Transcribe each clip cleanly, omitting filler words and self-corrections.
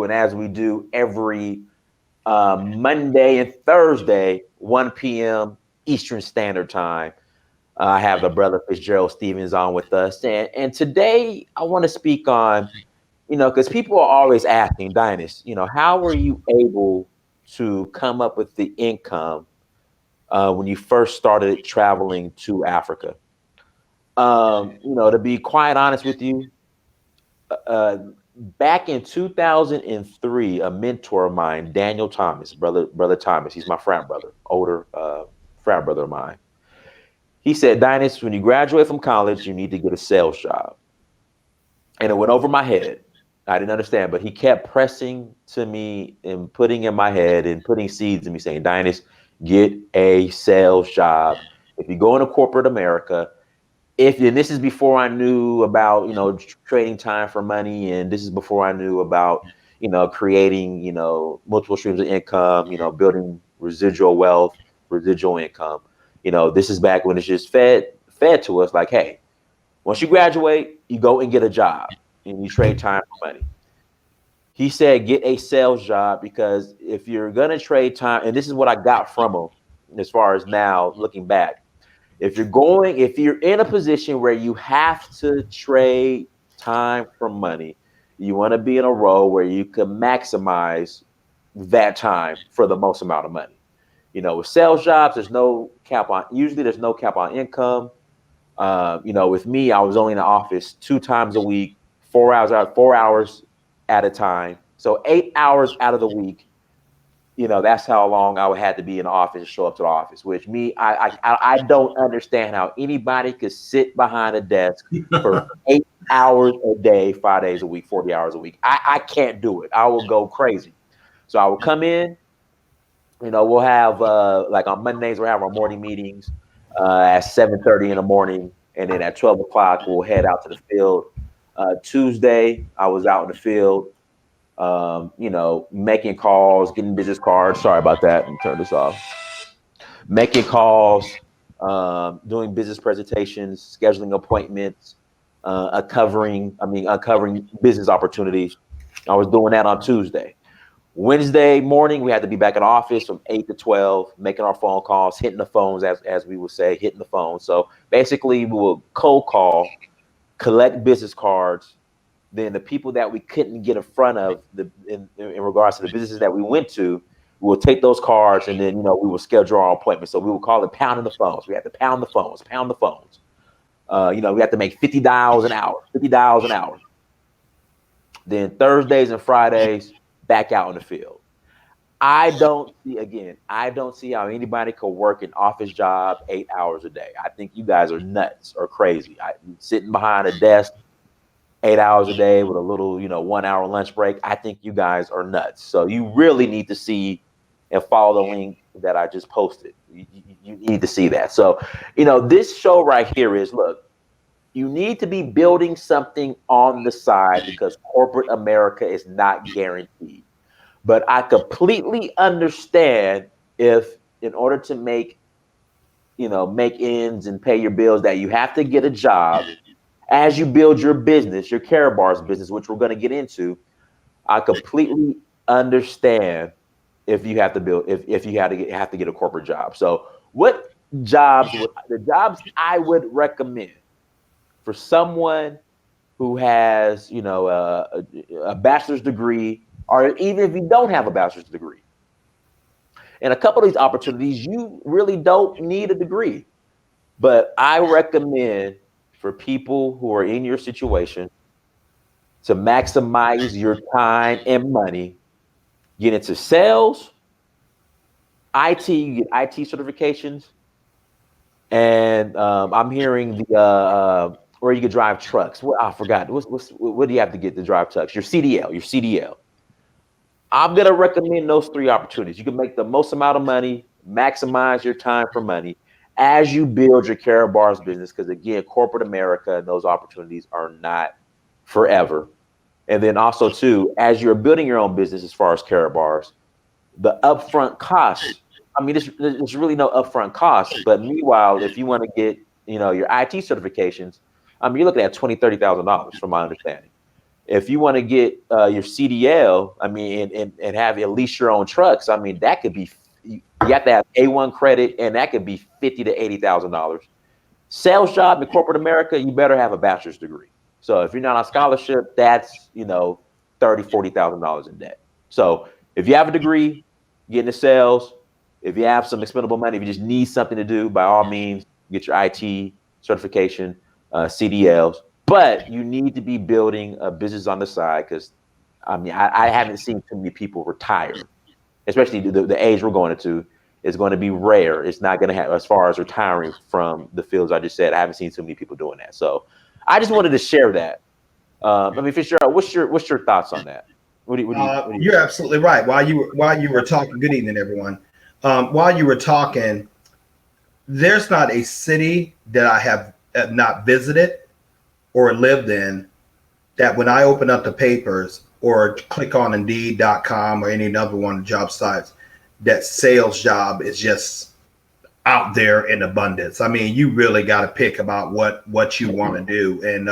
and as we do every Monday and Thursday, 1 p.m. Eastern Standard Time, I have the brother Fitzgerald Stephens on with us, and today I want to speak on, because people are always asking, Dynas, how were you able to come up with the income when you first started traveling to Africa? To be quite honest with you, uh, back in 2003, a mentor of mine, Daniel Thomas, brother Thomas, he's my frat brother, older frat brother of mine. He said, Dynas, when you graduate from college, you need to get a sales job. And it went over my head. I didn't understand, but he kept pressing to me and putting in my head and putting seeds in me saying, Dynas, get a sales job. If you go into corporate America, and this is before I knew about, trading time for money. And this is before I knew about, creating, multiple streams of income, building residual wealth, residual income. This is back when it's just fed to us like, hey, once you graduate, you go and get a job and you trade time for money. He said, get a sales job, because if you're going to trade time, and this is what I got from him as far as now looking back, if you're in a position where you have to trade time for money, you want to be in a role where you can maximize that time for the most amount of money. With sales jobs, there's no cap on income. With me, I was only in the office 2 times a week, 4 hours at a time. So 8 hours out of the week, that's how long I would have to be in the office and show up to the office. Which I don't understand how anybody could sit behind a desk for 8 hours a day, 5 days a week, 40 hours a week. I can't do it. I will go crazy. So I will come in. We'll have like on Mondays we'll have our morning meetings at 7:30 in the morning, and then at 12 o'clock we'll head out to the field. Tuesday I was out in the field, making calls, getting business cards. Sorry about that. Let me turn this off. Making calls, doing business presentations, scheduling appointments, uncovering business opportunities. I was doing that on Tuesday. Wednesday morning, we had to be back in office from 8 to 12, making our phone calls, hitting the phones, as we would say, hitting the phone. So basically, we will cold call, collect business cards. Then the people that we couldn't get in front of in regards to the businesses that we went to, we will take those cards, and then, we will schedule our appointments. So we will call it pounding the phones. We had to pound the phones. We have to make 50 dials an hour. Then Thursdays and Fridays, back out in the field. I don't see how anybody could work an office job 8 hours a day. I think you guys are nuts or crazy. Sitting behind a desk 8 hours a day with a little, 1 hour lunch break. I think you guys are nuts. So you really need to see and follow the link that I just posted. You need to see that. So, this show right here is, look, you need to be building something on the side because corporate America is not guaranteed. But I completely understand if, in order to make ends and pay your bills, that you have to get a job as you build your business, your Karatbars business, which we're going to get into. I completely understand if you have to have to get a corporate job. So what the jobs I would recommend for someone who has, a bachelor's degree, or even if you don't have a bachelor's degree. And a couple of these opportunities, you really don't need a degree. But I recommend for people who are in your situation to maximize your time and money, get into sales, IT, you get IT certifications. And I'm hearing or you could drive trucks. I forgot. What do you have to get to drive trucks? Your CDL. I'm going to recommend those 3 opportunities. You can make the most amount of money, maximize your time for money as you build your Karatbars business. Because again, corporate America and those opportunities are not forever. And then also too, as you're building your own business, as far as Karatbars, the upfront costs. There's really no upfront costs. But meanwhile, if you want to get, your IT certifications, you're looking at $20,000, $30,000 from my understanding. If you want to get your CDL, I mean, and have at least your own trucks, I mean, that could be, you have to have A1 credit, and that could be $50,000 to $80,000. Sales job in corporate America, you better have a bachelor's degree. So if you're not on scholarship, that's, $30,000, $40,000 in debt. So if you have a degree, get into sales. If you have some expendable money, if you just need something to do, by all means, get your IT certification, CDLs. But you need to be building a business on the side, because I mean, I haven't seen too many people retire, especially the age we're going into is going to be rare. It's not going to have, as far as retiring from the fields I just said, I haven't seen too many people doing that. So I just wanted to share that. I mean, Fitzgerald, what's your thoughts on that? What do you You're absolutely right. While you were talking, good evening, everyone. While you were talking, there's not a city that I have not visited or lived in that when I open up the papers or click on Indeed.com or any other one of the job sites, that sales job is just out there in abundance. I mean, you really got to pick about what you want to do, and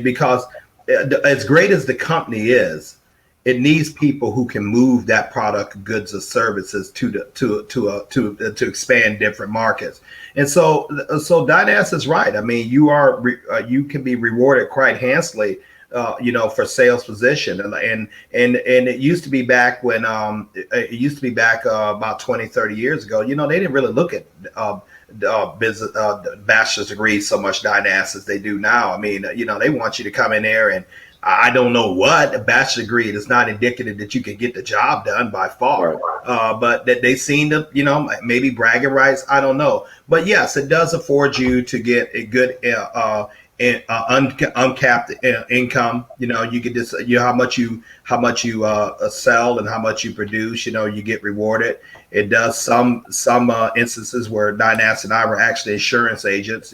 because as great as the company is, it needs people who can move that product, goods, or services to expand different markets. And so Dynas is right. I mean, you can be rewarded quite handsomely, for sales position, and it used to be back when about 20, 30 years ago. They didn't really look at business bachelor's degrees so much, Dynas, as they do now. I mean, they want you to come in there, and I don't know what a bachelor's degree is not indicative that you can get the job done by far, but that they seem to, maybe bragging rights. I don't know, but yes, it does afford you to get a good uncapped income. You get this, how much you sell and how much you produce. You get rewarded. It does some instances where Dynas and I were actually insurance agents.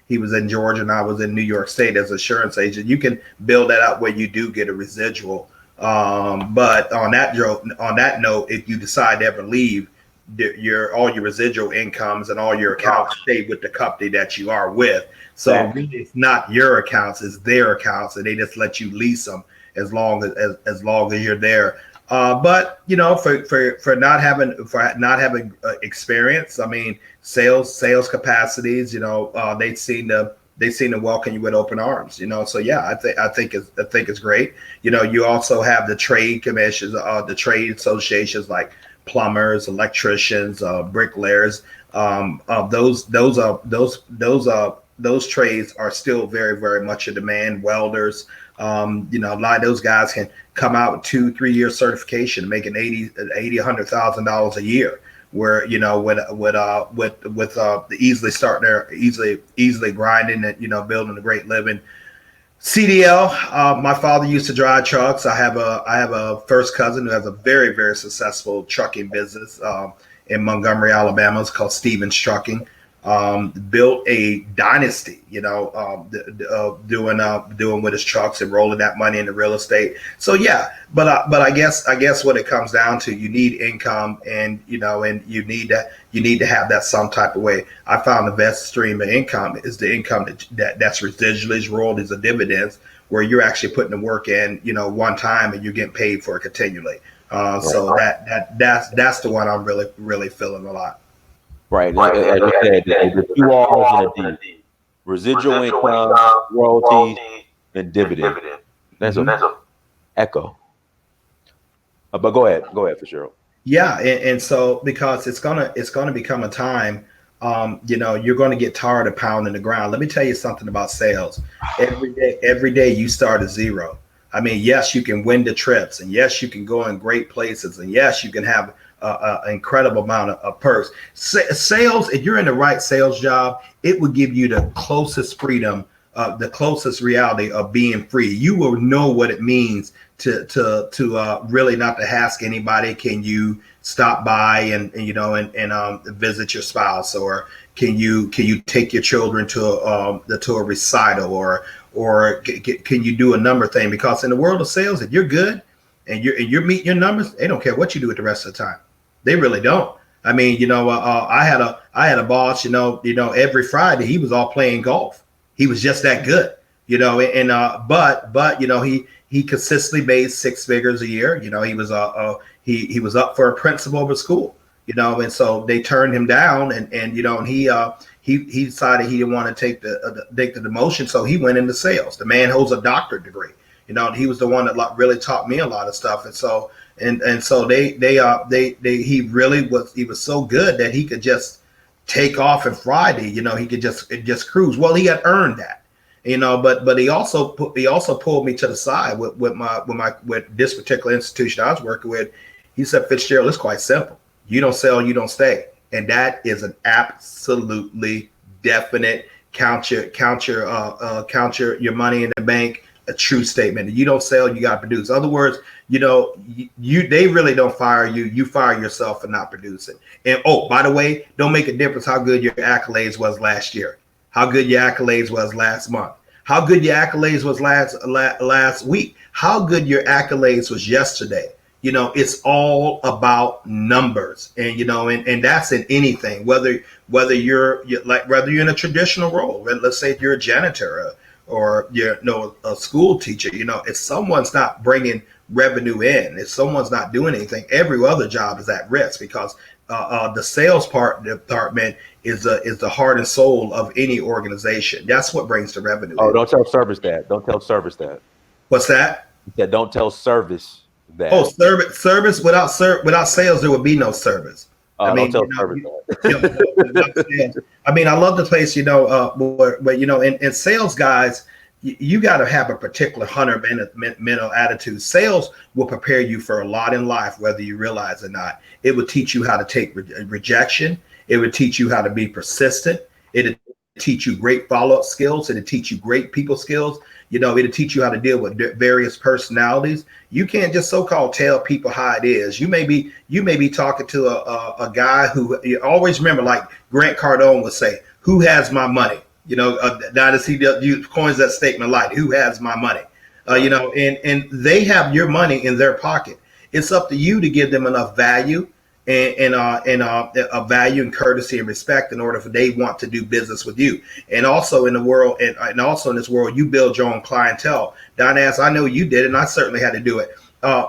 He was in Georgia and I was in New York State as an insurance agent. You can build that up where you do get a residual. But on that note, if you decide to ever leave, all your residual incomes and all your accounts stay with the company that you are with. So really, it's not your accounts, it's their accounts, and they just let you lease them as long as you're there. But for not having experience, I mean, sales capacities, they seem to welcome you with open arms. So yeah, I think it's great. You also have the trade commissions, the trade associations like plumbers, electricians, bricklayers. Those trades are still very, very much in demand. Welders, a lot of those guys can come out with 2-3 year certification, making $100,000 a year. Where with easily starting there, easily grinding and building a great living. CDL. My father used to drive trucks. I have a first cousin who has a very, very successful trucking business in Montgomery, Alabama. It's called Stephens Trucking. Built a dynasty, doing with his trucks and rolling that money into real estate. So yeah, but I guess what it comes down to, you need income, and you need to have that some type of way. I found the best stream of income is the income that's residuals, royalties, or dividends, where you're actually putting the work in, one time, and you're getting paid for it continually. So that's the one I'm really, really feeling a lot. Right. As you said, the two R's in a D: residual income, royalties, and dividend. That's a echo. But go ahead, Fitzgerald. Yeah, and so because it's gonna become a time, you're going to get tired of pounding the ground. Let me tell you something about sales. Every day you start at zero. I mean, yes, you can win the trips, and yes, you can go in great places, and yes, you can have an incredible amount of perks. Sales, if you're in the right sales job, it will give you the closest freedom, the closest reality of being free. You will know what it means to really not to ask anybody, can you stop by and visit your spouse, or can you take your children to a recital, or can you do a number thing? Because in the world of sales, if you're good and you're meeting your numbers, they don't care what you do with the rest of the time. They really don't. I mean, I had a boss, every Friday he was all playing golf. He was just that good. But he consistently made six figures a year. He was up for a principal of a school, and so they turned him down, and he decided he didn't want to take the demotion, so he went into sales. The man holds a doctorate degree. He was the one that really taught me a lot of stuff, and so he really was so good that he could just take off on Friday. He could just cruise. Well, he had earned that. But he also pulled me to the side with this particular institution I was working with. He said, Fitzgerald, it's quite simple. You don't sell, you don't stay. And that is an absolutely definite count your money in the bank, a true statement. You don't sell, you got to produce. In other words, they really don't fire you. You fire yourself for not producing. And by the way, don't make a difference how good your accolades was last year, how good your accolades was last month, how good your accolades was last week, how good your accolades was yesterday. It's all about numbers, and that's in anything, whether you're in a traditional role, let's say you're a janitor or you're a school teacher. If someone's not bringing revenue in, if someone's not doing anything, every other job is at risk, because the sales department is the heart and soul of any organization. That's what brings the revenue. Oh, don't tell service that. Don't tell service that. What's that? He said, don't tell service that. Oh, service without sales, there would be no service. Don't tell service that. I love the place, but in sales guys, you got to have a particular hunter mental attitude. Sales will prepare you for a lot in life, whether you realize it or not. It will teach you how to take rejection. It would teach you how to be persistent. It'll teach you great follow-up skills. It'll teach you great people skills. It'll teach you how to deal with various personalities. You can't just so-called tell people how it is. You may be talking to a guy who, you always remember, like Grant Cardone would say, "Who has my money?" That is, he coins that statement like, "Who has my money?" And they have your money in their pocket. It's up to you to give them enough value and a value and courtesy and respect in order for they want to do business with you. And also in the world, and also in this world, you build your own clientele. Don, as I know you did, and I certainly had to do it.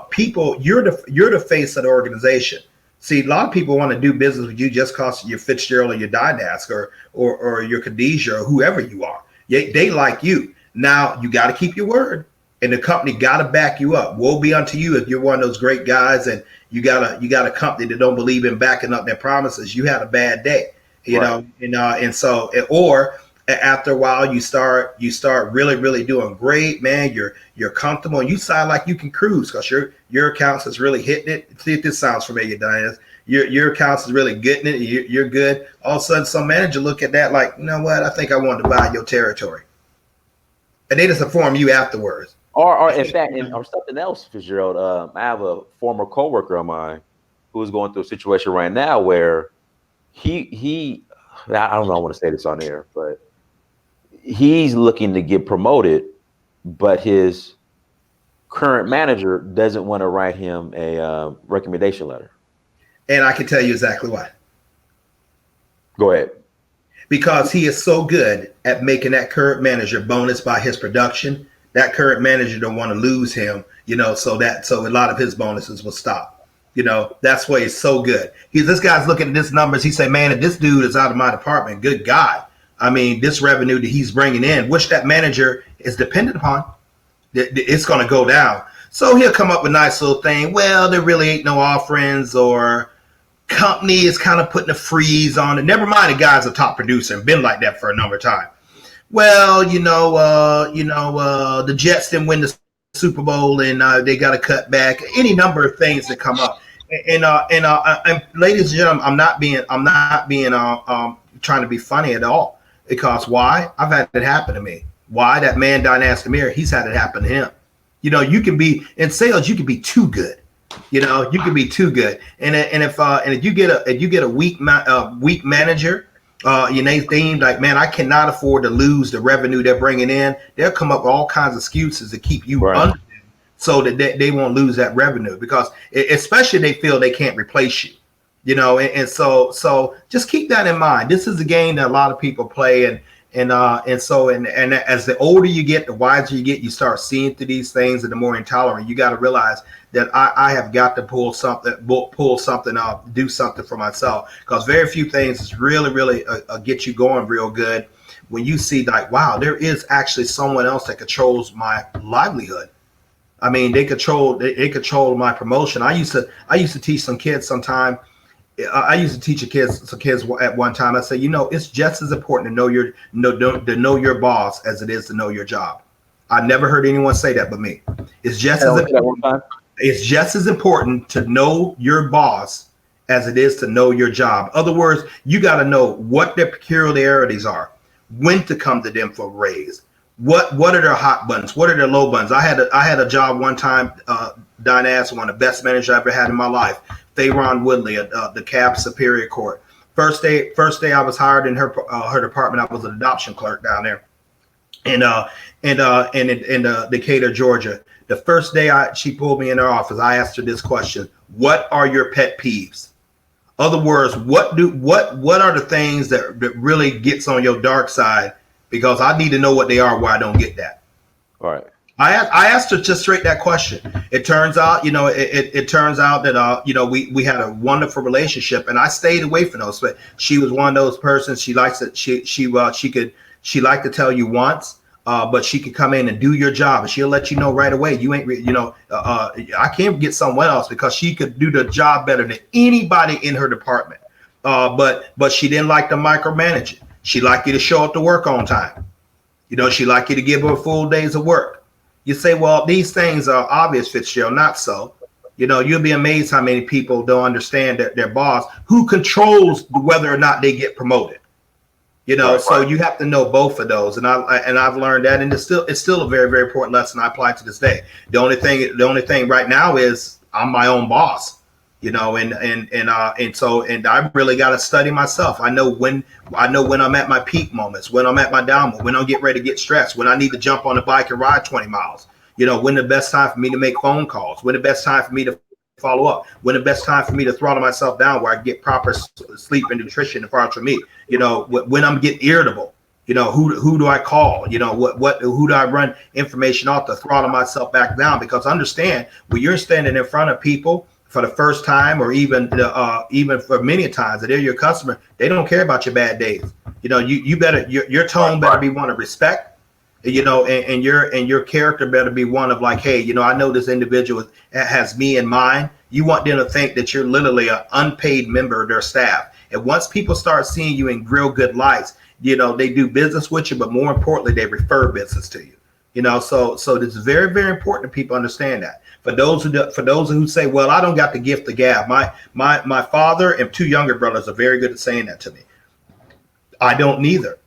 People, you're the face of the organization. See, a lot of people want to do business with you just because you're Fitzgerald or your Dynask or your Khadijah or whoever you are. They like you. Now you got to keep your word, and the company got to back you up. Woe be unto you if you're one of those great guys and you got a company that don't believe in backing up their promises. You had a bad day, and so, or after a while you start really, really doing great, man. You're comfortable and you sound like you can cruise because your accounts is really hitting it. See if this sounds familiar, Diane. Your accounts is really getting it. You're good. All of a sudden, some manager look at that like, you know what? I think I want to buy your territory, and they just inform you afterwards. Or in fact, or something else, Fitzgerald. I have a former coworker of mine who is going through a situation right now where he I don't know, I want to say this on air, but he's looking to get promoted, but his current manager doesn't want to write him a recommendation letter. And I can tell you exactly why. Go ahead. Because he is so good at making that current manager bonus by his production. That current manager don't want to lose him, so a lot of his bonuses will stop. That's why he's so good. This guy's looking at this numbers. He say, man, if this dude is out of my department, good God. I mean, this revenue that he's bringing in, which that manager is dependent upon, it's going to go down. So he'll come up with a nice little thing. Well, there really ain't no offerings, or company is kind of putting a freeze on it. Never mind, the guy's a top producer and been like that for a number of time. Well, the Jets didn't win the Super Bowl and they got to cut back. Any number of things that come up. And ladies and gentlemen, I'm not being trying to be funny at all. Because why? I've had it happen to me. Why? That man, Dynask Amir, he's had it happen to him. You can be in sales. You can be too good. You can be too good. And if you get a weak manager. They think like, man, I cannot afford to lose the revenue they're bringing in. They'll come up with all kinds of excuses to keep you under them so that they won't lose that revenue, because especially they feel they can't replace you, and so just keep that in mind. This is a game that a lot of people play, And as the older you get, the wiser you get, you start seeing through these things, and the more intolerant you got to realize that I have got to pull something up, do something for myself, because very few things is really get you going real good when you see like, wow, there is actually someone else that controls my livelihood. I mean, they control my promotion. I used to teach some kids sometime. I used to teach some kids at one time. I say, it's just as important to know your boss as it is to know your job. I never heard anyone say that but me. It's just as Tell that one important. time. It's just as important to know your boss as it is to know your job. In other words, you got to know what their peculiarities are, when to come to them for a raise. What are their hot buttons? What are their low buttons? I had a job one time. Don Ass, one of the best managers I ever had in my life. Thayron Woodley at the Cab Superior Court. First day I was hired in her department. I was an adoption clerk down there, in Decatur, Georgia. The first day she pulled me in her office, I asked her this question: what are your pet peeves? Other words, what are the things that really gets on your dark side? Because I need to know what they are where I don't get that. All right. I asked her just straight that question. It turns out, it turns out that we had a wonderful relationship, and I stayed away from those. But she was one of those persons. She likes it. She liked to tell you once, but she could come in and do your job, and she'll let you know right away. You ain't, I can't get someone else, because she could do the job better than anybody in her department. But she didn't like to micromanage it. She liked you to show up to work on time. She liked you to give her full days of work. You say, well, these things are obvious, Fitzgerald. Not so. You'll be amazed how many people don't understand their boss, who controls whether or not they get promoted. Right. So you have to know both of those, and I've learned that, and it's still a very, very important lesson I apply to this day. The only thing right now is I'm my own boss. And I really got to study myself. I know when I'm at my peak moments, when I'm at my down moment, when I'm getting ready to get stressed, when I need to jump on the bike and ride 20 miles. When the best time for me to make phone calls, when the best time for me to follow up, when the best time for me to throttle myself down where I get proper sleep and nutrition as far as for me. When I'm getting irritable. Who do I call? Who do I run information off to throttle myself back down? Because understand, when you're standing in front of people for the first time, or even for many times that they're your customer, they don't care about your bad days. You better, your tone better be one of respect, and your character better be one of like, hey, I know this individual has me in mind. You want them to think that you're literally an unpaid member of their staff. And once people start seeing you in real good lights, they do business with you, but more importantly, they refer business to you. So it's very, very important that people understand that. For those who say, well, I don't got the gift of gab. My father and two younger brothers are very good at saying that to me. I don't neither.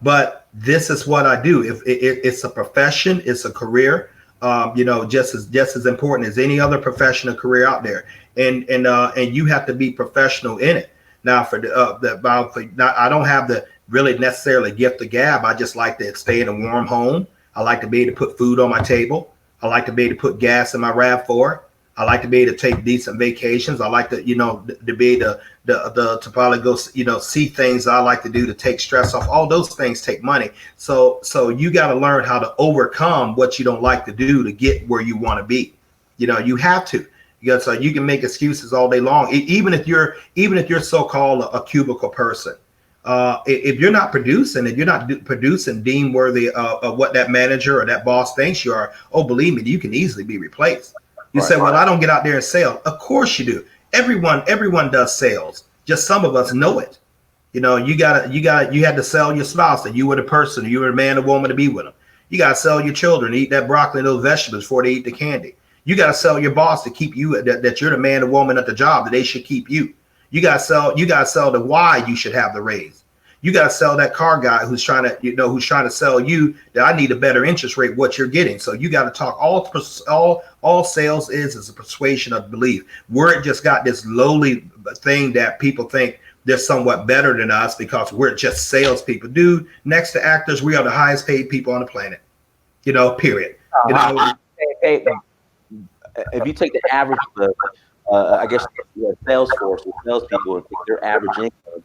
But this is what I do. If it's a profession, it's a career, just as important as any other profession or career out there. And you have to be professional in it. Now, I don't have the really necessarily gift of gab. I just like to stay in a warm home. I like to be able to put food on my table. I like to be able to put gas in my RAV4. I like to be able to take decent vacations. I like to, to be able to probably go, see things I like to do to take stress off. All those things take money. So you got to learn how to overcome what you don't like to do to get where you want to be. You have to. So you can make excuses all day long, even if you're so-called a cubicle person. If you're not producing, deemed worthy of what that manager or that boss thinks you are, oh, believe me, you can easily be replaced. You say, well, I don't get out there and sell. Of course you do. Everyone does sales. Just some of us know it. You had to sell your spouse that you were the person, you were a man or woman to be with them. You got to sell your children to eat that broccoli and those vegetables before they eat the candy. You got to sell your boss to keep you, that you're the man or woman at the job, that they should keep you. You got to sell the why you should have the raise. You got to sell that car guy who's trying to sell you that I need a better interest rate, what you're getting. So you got to talk. All sales is a persuasion of belief. We're just got this lowly thing that people think they're somewhat better than us because we're just salespeople. Dude, next to actors, we are the highest paid people on the planet. Period. Hey, if you take the average of I guess the sales force, the salespeople, and take their average income,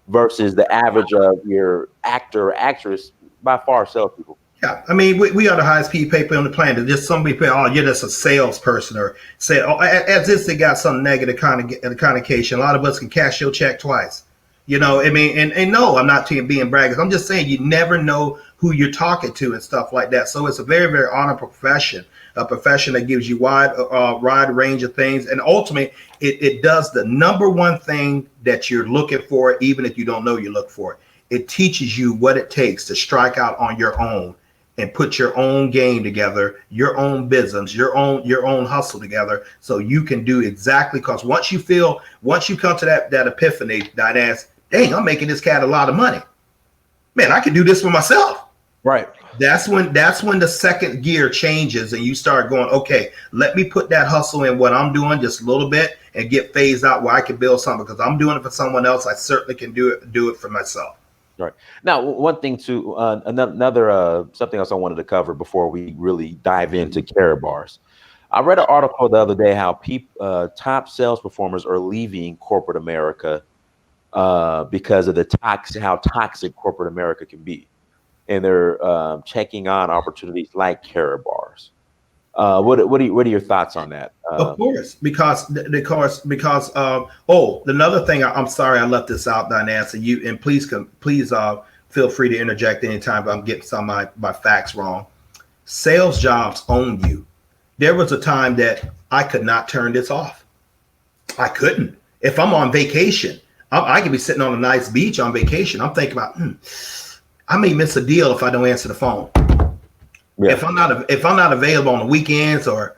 versus the average of your actor or actress, by far salespeople. Yeah, I mean, we are the highest paid people on the planet. Just some people, oh, you're just a salesperson, or say, oh, as if they got some negative connotation. A lot of us can cash your check twice. I mean, and no, I'm not being braggart. I'm just saying you never know who you're talking to and stuff like that. So it's a very, very honorable profession, a profession that gives you wide range of things. And ultimately, it does the number one thing that you're looking for, even if you don't know you look for it. It teaches you what it takes to strike out on your own and put your own game together, your own business, your own hustle together, so you can do exactly. Because once you come to that epiphany, that ass, dang, I'm making this cat a lot of money. Man, I can do this for myself. Right. That's when the second gear changes and you start going, okay, let me put that hustle in what I'm doing just a little bit and get phased out where I can build something, because I'm doing it for someone else. I certainly can do it for myself. Right. Now, one thing too, another something else I wanted to cover before we really dive into Karatbars. I read an article the other day how top sales performers are leaving corporate America because of how toxic corporate America can be, and they're checking on opportunities like Karatbars. What are your thoughts on that? Of course, because another thing. I'm sorry I left this out, Diane. So please feel free to interject anytime if I'm getting some of my facts wrong. Sales jobs own you. There was a time that I could not turn this off. I couldn't. If I'm on vacation, I could be sitting on a nice beach on vacation. I'm thinking about, I may miss a deal if I don't answer the phone. Yeah. If I'm not available on the weekends, or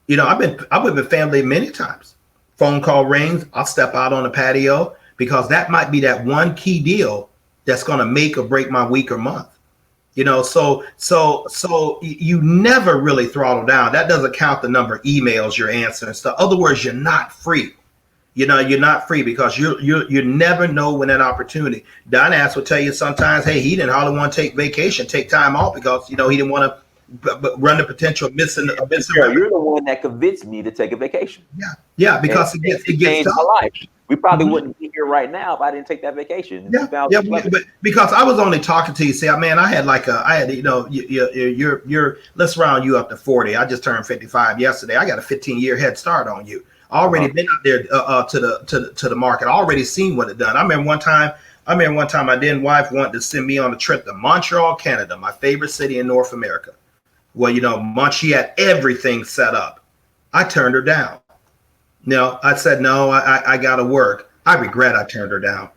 I've been with family many times. Phone call rings, I'll step out on the patio, because that might be that one key deal that's going to make or break my week or month. So you never really throttle down. That doesn't count the number of emails you're answering and stuff. In other words, you're not free. You're not free, because you never know when that opportunity. Don Ass will tell you sometimes, hey, he didn't hardly want to take vacation, take time off, because he didn't want to run the potential of missing. You're the one that convinced me to take a vacation. Yeah, because it gets tough. My life. We probably wouldn't be here right now if I didn't take that vacation. But because I was only talking to you, see, man, I had you're let's round you up to 40. I just turned 55 yesterday. I got a 15-year head start on you. Already been out there to the market. Already seen what it done. I remember one time my then wife wanted to send me on a trip to Montreal, Canada, my favorite city in North America. Well, she had everything set up. I turned her down. No, I said, no, I got to work. I regret I turned her down.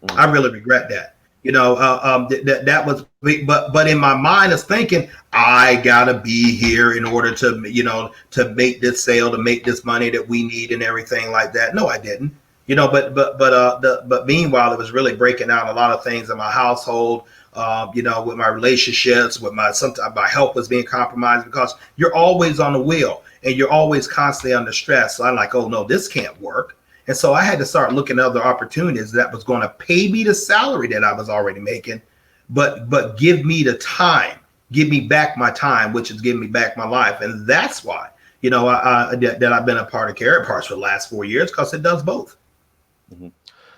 I really regret that. That was, but in my mind is thinking, I gotta be here in order to make this sale, to make this money that we need and everything like that. No, I didn't. But meanwhile, it was really breaking down a lot of things in my household. With my relationships, sometimes my health was being compromised, because you're always on the wheel and you're always constantly under stress. So I'm like, oh no, this can't work. And so I had to start looking at other opportunities that was going to pay me the salary that I was already making, but give me the time, give me back my time, which is giving me back my life. And that's why, that I've been a part of Karatbars for the last 4 years, because it does both. Mm-hmm.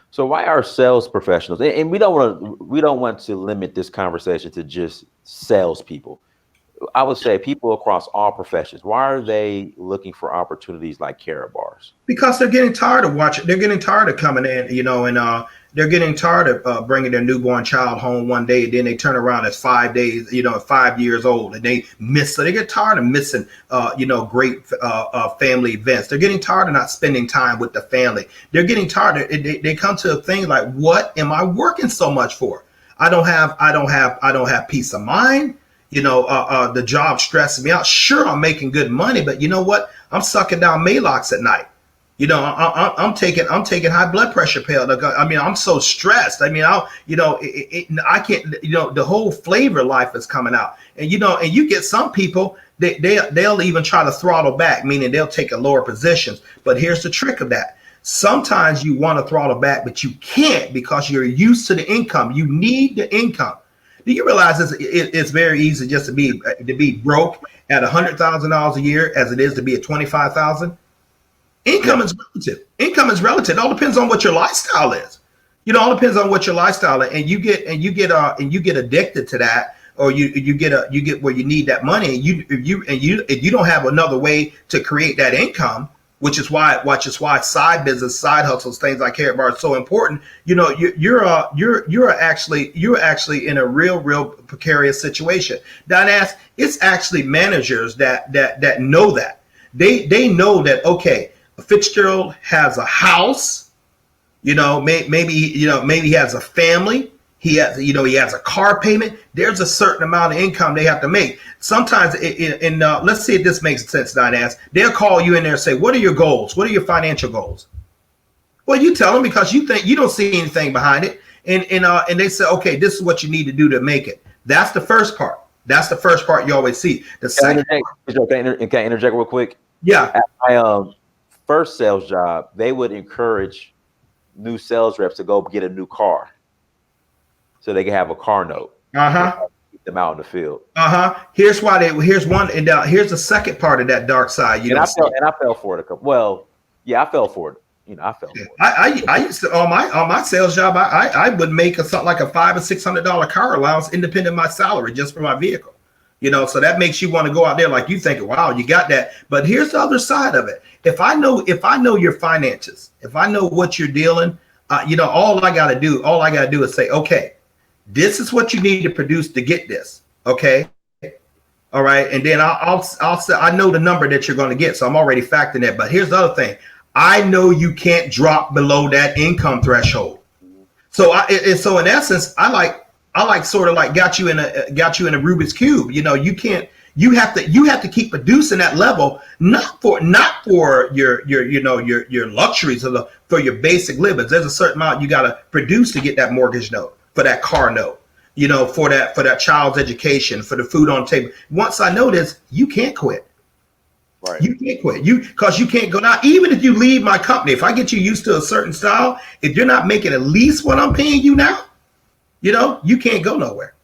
So why are sales professionals, and we don't want to limit this conversation to just salespeople. I would say people across all professions. Why are they looking for opportunities like Karatbars? Because they're getting tired of watching. They're getting tired of coming in, and they're getting tired of bringing their newborn child home one day, and then they turn around at 5 days, 5 years old, and they miss. So they get tired of missing, great family events. They're getting tired of not spending time with the family. They're getting tired. They come to a thing like, what am I working so much for? I don't have peace of mind. The job stresses me out. Sure, I'm making good money, but you know what? I'm sucking down Maalox at night. I'm taking high blood pressure pills. I mean, I'm so stressed. I mean, I can't. The whole flavor of life is coming out, and you get some people. They'll even try to throttle back, meaning they'll take a lower positions. But here's the trick of that. Sometimes you want to throttle back, but you can't, because you're used to the income. You need the income. Do you realize it's very easy just to be broke at $100,000 a year as it is to be at 25,000? Income is relative. Income is relative. It all depends on what your lifestyle is. All depends on what your lifestyle is, and you get addicted to that, or you get where you need that money, and if you don't have another way to create that income, which is why side business, side hustles, things like Karatbars are so important. You're actually in a real precarious situation. Diane, it's actually managers that know that. They know that, okay, Fitzgerald has a house, maybe he has a family, he has a car payment. There's a certain amount of income they have to make. Sometimes let's see if this makes sense, Diane. They'll call you in there and say, what are your goals? What are your financial goals? Well, you tell them, because you think you don't see anything behind it. And they say, okay, this is what you need to do to make it. That's the first part. That's the first part you always see. The second part, can I interject real quick? Yeah. At my first sales job, they would encourage new sales reps to go get a new car so they can have a car note. Keep them out in the field. Here's one, and here's the second part of that dark side. I fell for it a couple. Well, yeah, I fell for it. I fell for it. I used to on my sales job. I would make something like a $500 or $600 car allowance, independent of my salary, just for my vehicle. So that makes you want to go out there like you thinking, wow, you got that. But here's the other side of it. If I know your finances, if I know what you're dealing, all I got to do is say, okay, this is what you need to produce to get this. Okay. All right. And then I'll say, I know the number that you're going to get. So I'm already factoring that. But here's the other thing. I know you can't drop below that income threshold. So in essence, I like sort of like got you in a Rubik's cube. You have to keep producing that level, not for your luxuries for your basic livings. There's a certain amount you got to produce to get that mortgage note, for that car note, for that child's education, for the food on the table. Once I know this, you can't quit. Right. You can't quit. Because you can't go now. Even if you leave my company, if I get you used to a certain style, if you're not making at least what I'm paying you now, you can't go nowhere.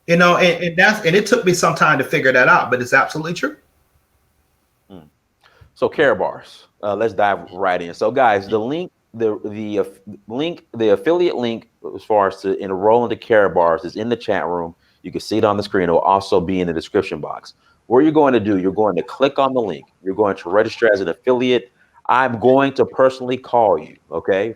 And it took me some time to figure that out, but it's absolutely true. So Karatbars, let's dive right in. So guys, the link, the affiliate link as far as to enroll into Karatbars is in the chat room. You can see it on the screen. It will also be in the description box. What you're going to do, you're going to click on the link. You're going to register as an affiliate. I'm going to personally call you. Okay.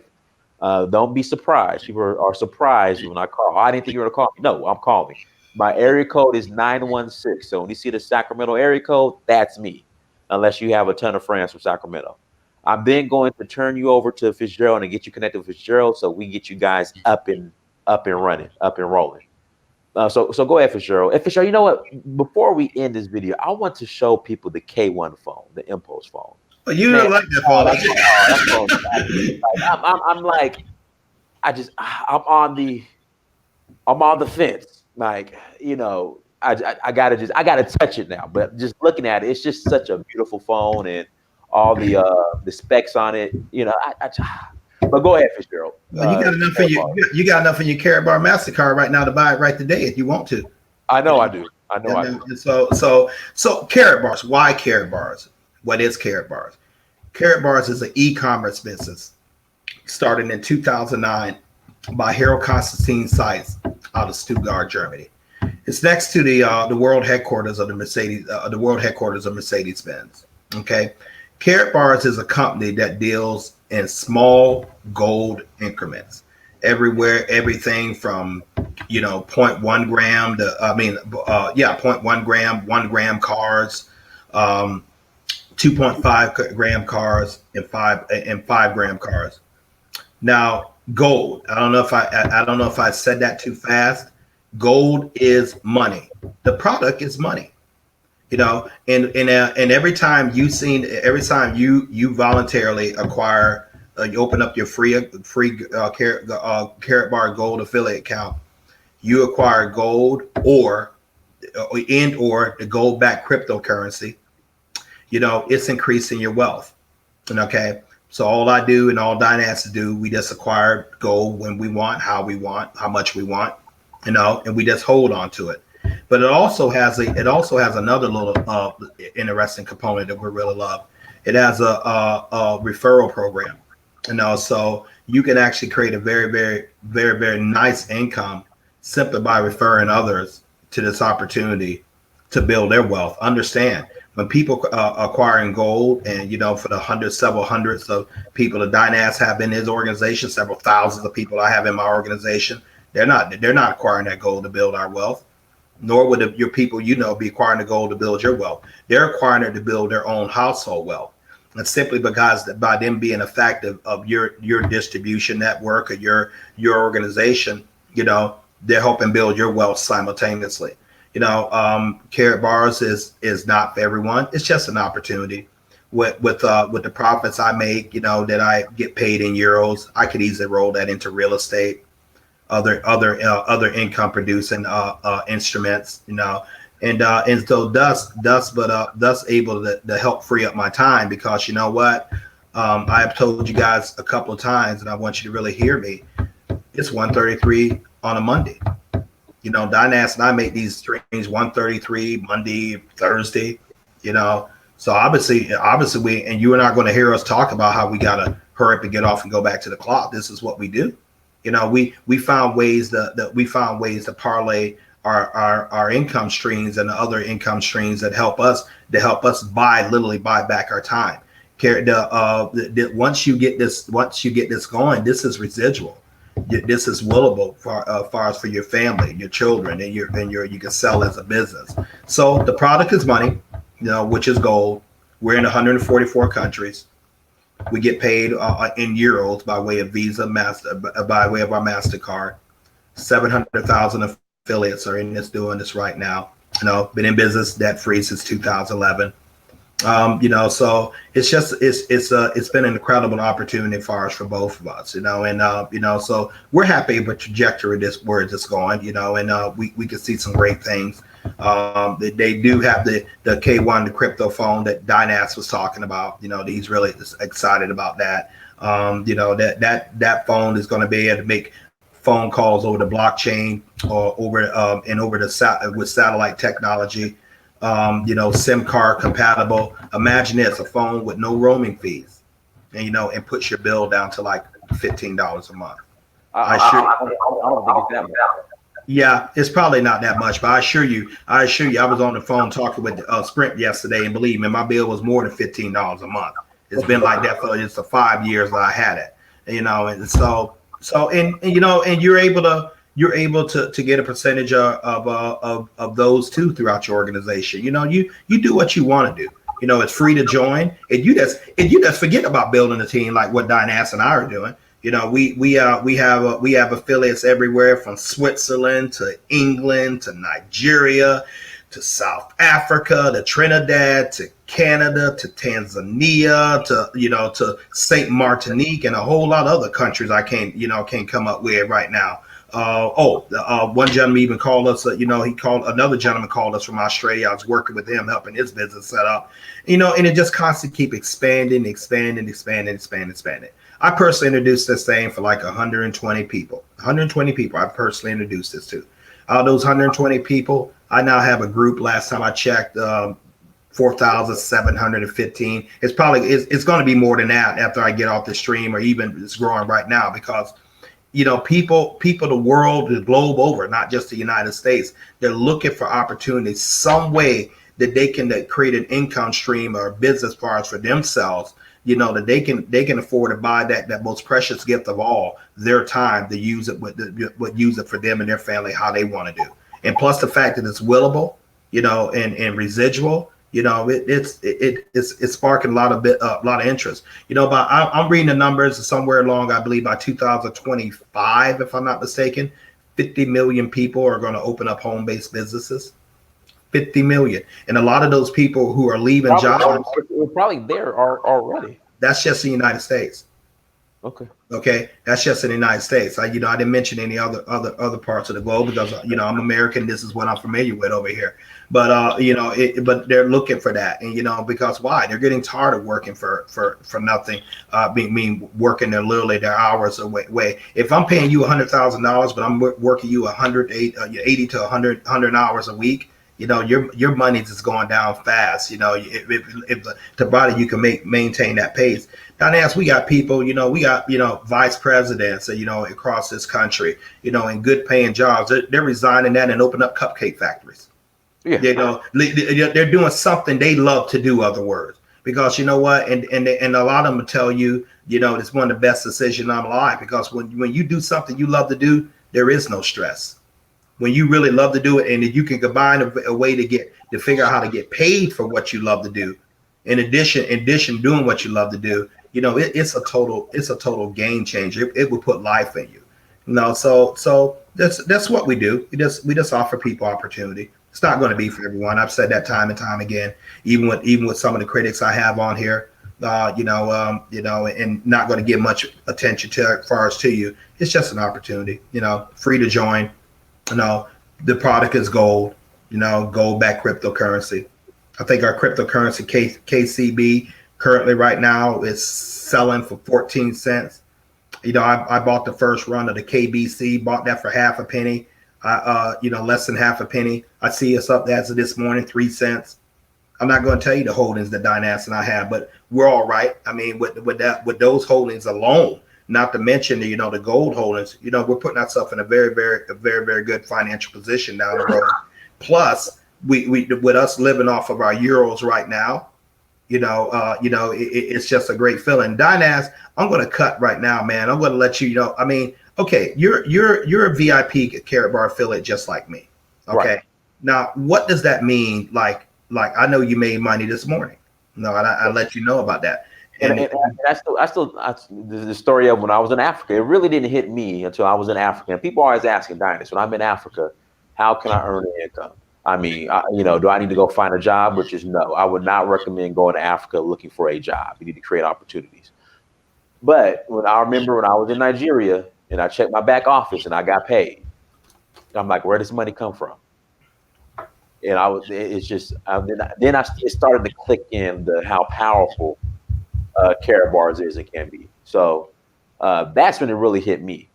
Don't be surprised. People are surprised when I call. I didn't think you were going to call me. No, I'm calling. My area code is 916. So when you see the Sacramento area code, that's me, unless you have a ton of friends from Sacramento. I'm then going to turn you over to Fitzgerald and get you connected with Fitzgerald so we get you guys up and running, up and rolling. So go ahead, Fitzgerald. And Fitzgerald, you know what? Before we end this video, I want to show people the K1 phone, the Impulse phone. Well, you don't like that phone. I'm like, I'm on the fence. Like, I gotta touch it now. But just looking at it, it's just such a beautiful phone, and all the specs on it. But go ahead, Fitzgerald. Well, you got enough in you got enough in your Karatbar MasterCard right now to buy it right today if you want to. I know I do. I do. So Karatbars. Why Karatbars? What is Karatbars? Karatbars is an e-commerce business started in 2009 by Harold Constantine Seitz out of Stuttgart, Germany. It's next to the world headquarters of the Mercedes-Benz. Okay, Karatbars is a company that deals in small gold increments. Everything from 0.1 gram to 0.1 gram, 1 gram cars, 2.5 gram cars, and 5 gram cars. Now, gold. I don't know if I said that too fast. Gold is money. The product is money. And every time you voluntarily acquire, you open up your free Karatbar Gold affiliate account, you acquire gold or the gold backed cryptocurrency. It's increasing your wealth. Okay. So all I do and all Diane has to do, we just acquire gold when we want, how much we want, and we just hold on to it. But it also has another little interesting component that we really love. It has a referral program. So you can actually create a very, very, very, very nice income simply by referring others to this opportunity to build their wealth. Understand, when people acquiring gold, and for the several hundreds of people that Dynas have in his organization, several thousands of people I have in my organization, they're not acquiring that gold to build our wealth, nor would your people be acquiring the gold to build your wealth. They're acquiring it to build their own household wealth. And simply because by them being effective of your distribution network or your organization, they're helping build your wealth simultaneously. Karatbars is not for everyone. It's just an opportunity. With the profits I make, that I get paid in euros, I could easily roll that into real estate, other income producing instruments, and so thus able to help free up my time, because you know what, I have told you guys a couple of times, and I want you to really hear me. It's 1:33 on a Monday. Dynas and I make these streams 1:33 Monday, Thursday. So obviously we, and you are not going to hear us talk about how we gotta hurry up and get off and go back to the clock. This is what we do. We found ways to parlay our income streams and the other income streams that help us literally buy back our time. Once you get this going, this is residual. This is willable far as for your family, your children, and you can sell as a business. So the product is money, which is gold. We're in 144 countries. We get paid in euros by way of Visa, by way of our MasterCard. 700,000 affiliates are doing this right now. Been in business debt free since 2011. So it's been an incredible opportunity for us, for both of us, so we're happy with the trajectory where it's going, and we can see some great things. They do have the K1, the crypto phone that Dynas was talking about. He's really excited about that. That phone is going to be able to make phone calls over the blockchain or with satellite technology. SIM card compatible. Imagine this, a phone with no roaming fees, and puts your bill down to like $15 a month. I don't think it's that much. Yeah, it's probably not that much, but I assure you, I was on the phone talking with Sprint yesterday, and believe me, my bill was more than $15 a month. It's been like that for just the 5 years that I had it, and so and you're able to get a percentage of those too throughout your organization. You do what you want to do. It's free to join, and you just forget about building a team like what Dynas and I are doing. We have affiliates everywhere from Switzerland to England to Nigeria to South Africa to Trinidad to Canada to Tanzania to Saint Martinique and a whole lot of other countries I can't come up with right now. One gentleman even called us. Another gentleman called us from Australia. I was working with him, helping his business set up. And it just constantly keep expanding. I personally introduced this thing for like 120 people. 120 people I personally introduced this to. Out of those 120 people, I now have a group. Last time I checked, 4,715. It's going to be more than that after I get off the stream, or even it's growing right now, because people the world, the globe over, not just the United States, they're looking for opportunities, some way that they can create an income stream or business for themselves, that they can afford to buy that most precious gift of all, their time, to use it for them and their family how they want to do. And plus the fact that it's willable, and residual, it's sparking a lot of interest. But I'm reading the numbers somewhere along, I believe by 2025, if I'm not mistaken, 50 million people are going to open up home-based businesses. 50 million, and a lot of those people who are leaving jobs, we're probably there already. That's just the United States. Okay, that's just in the United States. I didn't mention any other parts of the globe, because I'm American. This is what I'm familiar with over here. But but they're looking for that, and because why? They're getting tired of working for nothing. Being working their hours away. If I'm paying you $100,000, but I'm working you 80 to 100 hours a week, your money is going down fast. If the body you can maintain that pace. Now, as we got people, we got vice presidents, across this country, in good paying jobs. They're resigning that and open up cupcake factories. Yeah. They're doing something they love to do. Other words, because you know what, and a lot of them will tell you, it's one of the best decisions in life. Because when you do something you love to do, there is no stress. When you really love to do it, and you can combine a way to figure out how to get paid for what you love to do, in addition doing what you love to do, it's a total game changer. It will put life in you. So that's what we do. We just offer people opportunity. It's not going to be for everyone. I've said that time and time again, even with some of the critics I have on here, and not going to give much attention to as far as to you. It's just an opportunity, free to join. The product is gold, gold-backed cryptocurrency. I think our cryptocurrency KCB currently right now is selling for 14 cents. I bought the first run of the KBC, bought that for half a penny. Less than half a penny. I see us up as of this morning, 3 cents. I'm not going to tell you the holdings that Dynas and I have, but we're all right. I mean, with those holdings alone, not to mention the gold holdings, we're putting ourselves in a very, very, very, very good financial position down the road. Plus, we with us living off of our euros right now, it's just a great feeling. Dynas, I'm going to cut right now, man. I'm going to let you know. I mean, okay, you're a VIP Karatbar affiliate just like me. Okay. Right. Now, what does that mean? Like I know you made money this morning. No, I let you know about that. And the story of when I was in Africa, it really didn't hit me until I was in Africa. And people are always asking, Dynas, when I'm in Africa, how can I earn an income? I mean, do I need to go find a job? Which is no. I would not recommend going to Africa looking for a job. You need to create opportunities. But I remember when I was in Nigeria and I checked my back office and I got paid, I'm like, where does money come from? And it started to click in how powerful Karatbars is and can be. So that's when it really hit me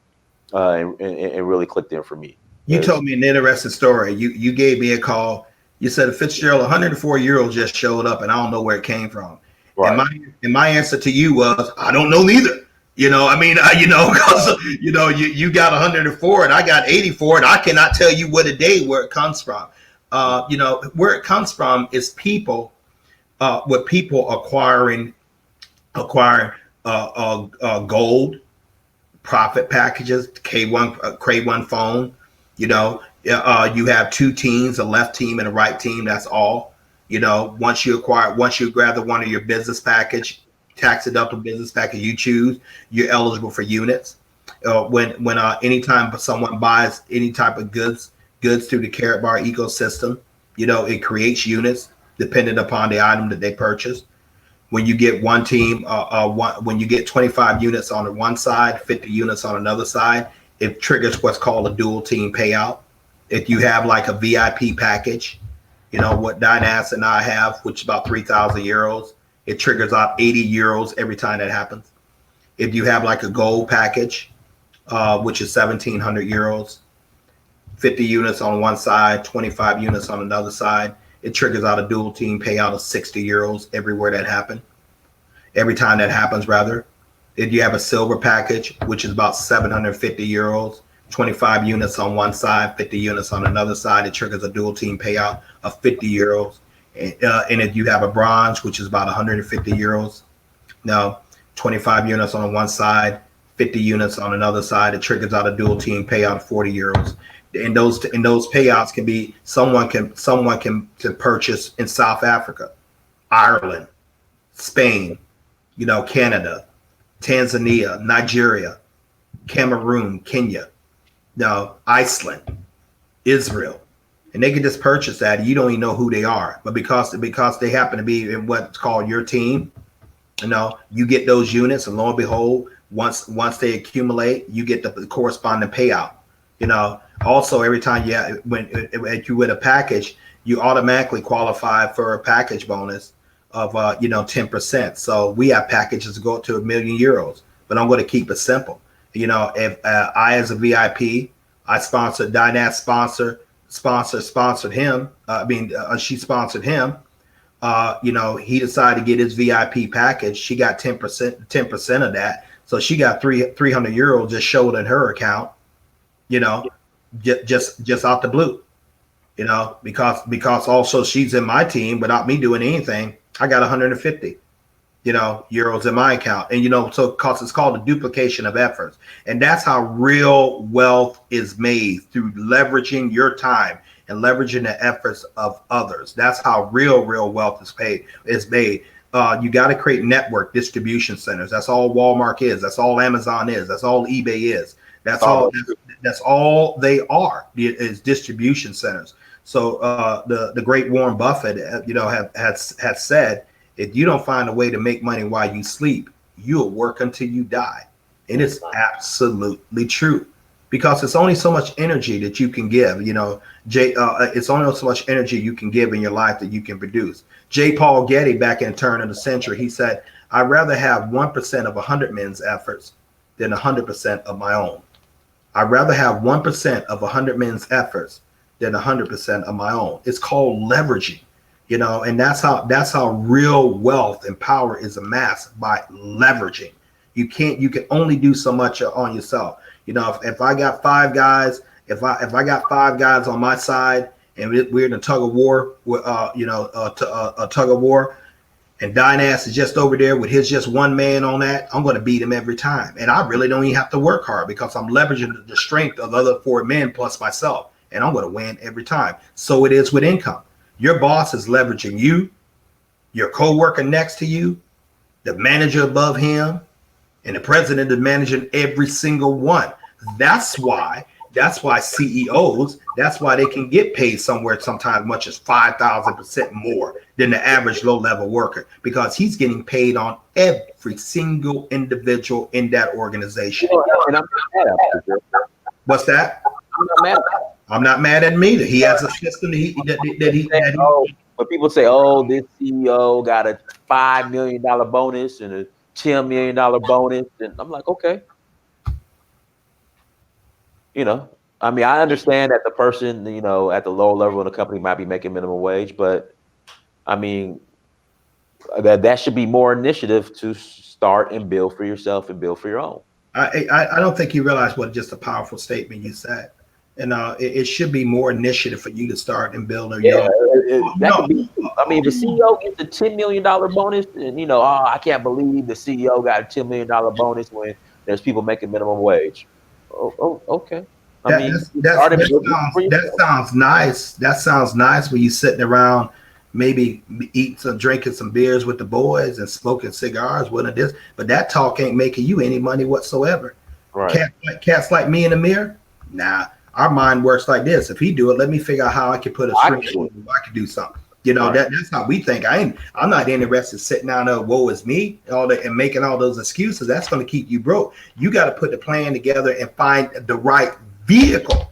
and really clicked in for me. You told me an interesting story. You gave me a call. You said Fitzgerald, 104 euros just showed up, and I don't know where it came from. Right. And my answer to you was, I don't know neither. Because you got 104 and I got 84, and I cannot tell you where it comes from. Where it comes from is people, with people acquiring gold, profit packages, K1 phone. You have two teams, a left team and a right team. That's all. Once you gather one of your business package, tax deductible business package you choose, you're eligible for units. When anytime someone buys any type of goods through the Karatbar ecosystem, it creates units depending upon the item that they purchase. When you get one team, when you get 25 units on the one side, 50 units on another side, it triggers what's called a dual team payout. If you have like a VIP package, what Dynas and I have, which is about 3,000 euros, it triggers out 80 euros every time that happens. If you have like a gold package, which is 1,700 euros, 50 units on one side, 25 units on another side, it triggers out a dual team payout of 60 euros every time that happens, rather. If you have a silver package, which is about 750 euros, 25 units on one side, 50 units on another side, it triggers a dual team payout of 50 euros. And if you have a bronze, which is about 150 euros, now 25 units on one side, 50 units on another side, it triggers out a dual team payout of 40 euros. And those payouts can be someone can purchase in South Africa, Ireland, Spain, Canada, Tanzania, Nigeria, Cameroon, Kenya, Iceland, Israel, and they can just purchase that. You don't even know who they are, but because they happen to be in what's called your team, you get those units, and lo and behold, once they accumulate, you get the corresponding payout. Also every time when you with a package, you automatically qualify for a package bonus of 10%. So we have packages that go up to €1,000,000, but I'm going to keep it simple. If I, as a VIP, I sponsor Dynas sponsor sponsored him. She sponsored him. He decided to get his VIP package. She got 10% of that. So she got 300 euros just showed in her account, you know, just out the blue, because also she's in my team without me doing anything. I got 150, euros in my account. And, so because it's called a duplication of efforts. And that's how real wealth is made, through leveraging your time and leveraging the efforts of others. That's how real wealth is made. You got to create network distribution centers. That's all Walmart is. That's all Amazon is. That's all eBay is. That's all they are, is distribution centers. So the great Warren Buffett, has said, if you don't find a way to make money while you sleep, you'll work until you die. And it's absolutely true, because it's only so much energy that you can give. It's only so much energy you can give in your life that you can produce. J. Paul Getty, back in the turn of the century, he said, I'd rather have 1% of 100 men's efforts than 100% of my own. I'd rather have 1% of 100 men's efforts than 100% of my own. It's called leveraging, and that's how real wealth and power is amassed, by leveraging. You can only do so much on yourself. If I got five guys, if I got five guys on my side, and we're in a tug of war, a tug of war, and Dynas is just over there with his just one man on that, I'm going to beat him every time. And I really don't even have to work hard, because I'm leveraging the strength of the other four men plus myself, and I'm going to win every time. So it is with income. Your boss is leveraging you, your coworker next to you, the manager above him, and the president is managing every single one. That's why CEOs, that's why they can get paid somewhere sometimes much as 5,000% more than the average low-level worker, because he's getting paid on every single individual in that organization. And I'm not mad at you. What's that? I'm not mad at you. I'm not mad at him either. He has a system But people say, oh, this CEO got a $5 million bonus and a $10 million bonus. And I'm like, okay. I understand that the person, at the lower level in the company might be making minimum wage, but that should be more initiative to start and build for yourself and build for your own. I don't think you realize what just a powerful statement you said. And it should be more initiative for you to start and build your own. If the CEO gets a $10 million bonus, and I can't believe the CEO got a $10 million bonus when there's people making minimum wage. Oh, okay. That sounds nice. That sounds nice when you're sitting around, maybe drinking some beers with the boys and smoking cigars, this. But that talk ain't making you any money whatsoever. Right. Cats like me in the mirror, nah. Our mind works like this. If he do it, let me figure out how I can put a string. I can do something. Right. That's how we think. I'm not interested in sitting down there, woe is me, and making all those excuses. That's going to keep you broke. You got to put the plan together and find the right vehicle,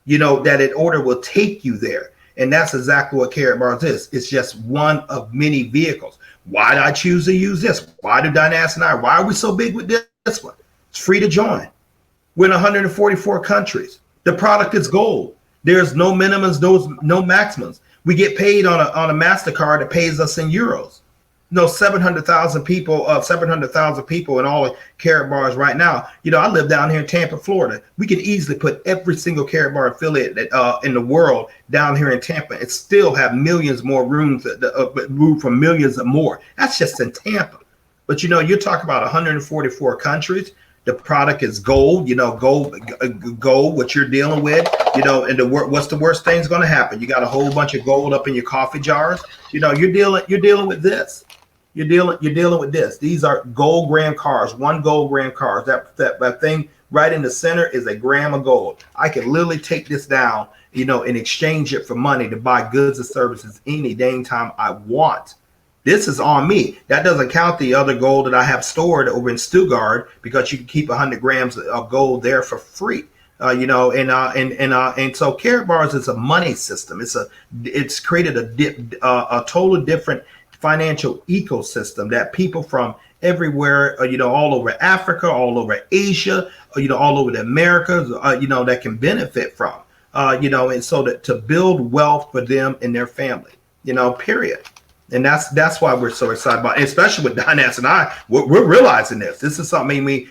that in order will take you there. And that's exactly what Karatbars is. It's just one of many vehicles. Why did I choose to use this? Why did Dynas and why are we so big with this one? It's free to join. We're in 144 countries. The product is gold. There's no minimums, no maximums. We get paid on a MasterCard that pays us in euros. 700,000 people in all of Karatbars right now. I live down here in Tampa, Florida. We can easily put every single Karatbar affiliate in the world down here in Tampa and still have millions more rooms, room for millions and more. That's just in Tampa. But you're talking about 144 countries. The product is gold, gold, what you're dealing with, and what's the worst thing's going to happen? You got a whole bunch of gold up in your coffee jars. You're dealing with this. You're dealing with this. These are gold gram cars, 1 gold gram cars. That thing right in the center is a gram of gold. I can literally take this down, and exchange it for money to buy goods and services any dang time I want. This is on me. That doesn't count the other gold that I have stored over in Stuttgart, because you can keep 100 grams of gold there for free. So Karatbars is a money system. It's created a totally different financial ecosystem that people from everywhere, all over Africa, all over Asia, all over the Americas, that can benefit from. and so that to build wealth for them and their family, period. And that's why we're so excited about it, especially with Dynas and I. We're realizing this. This is something we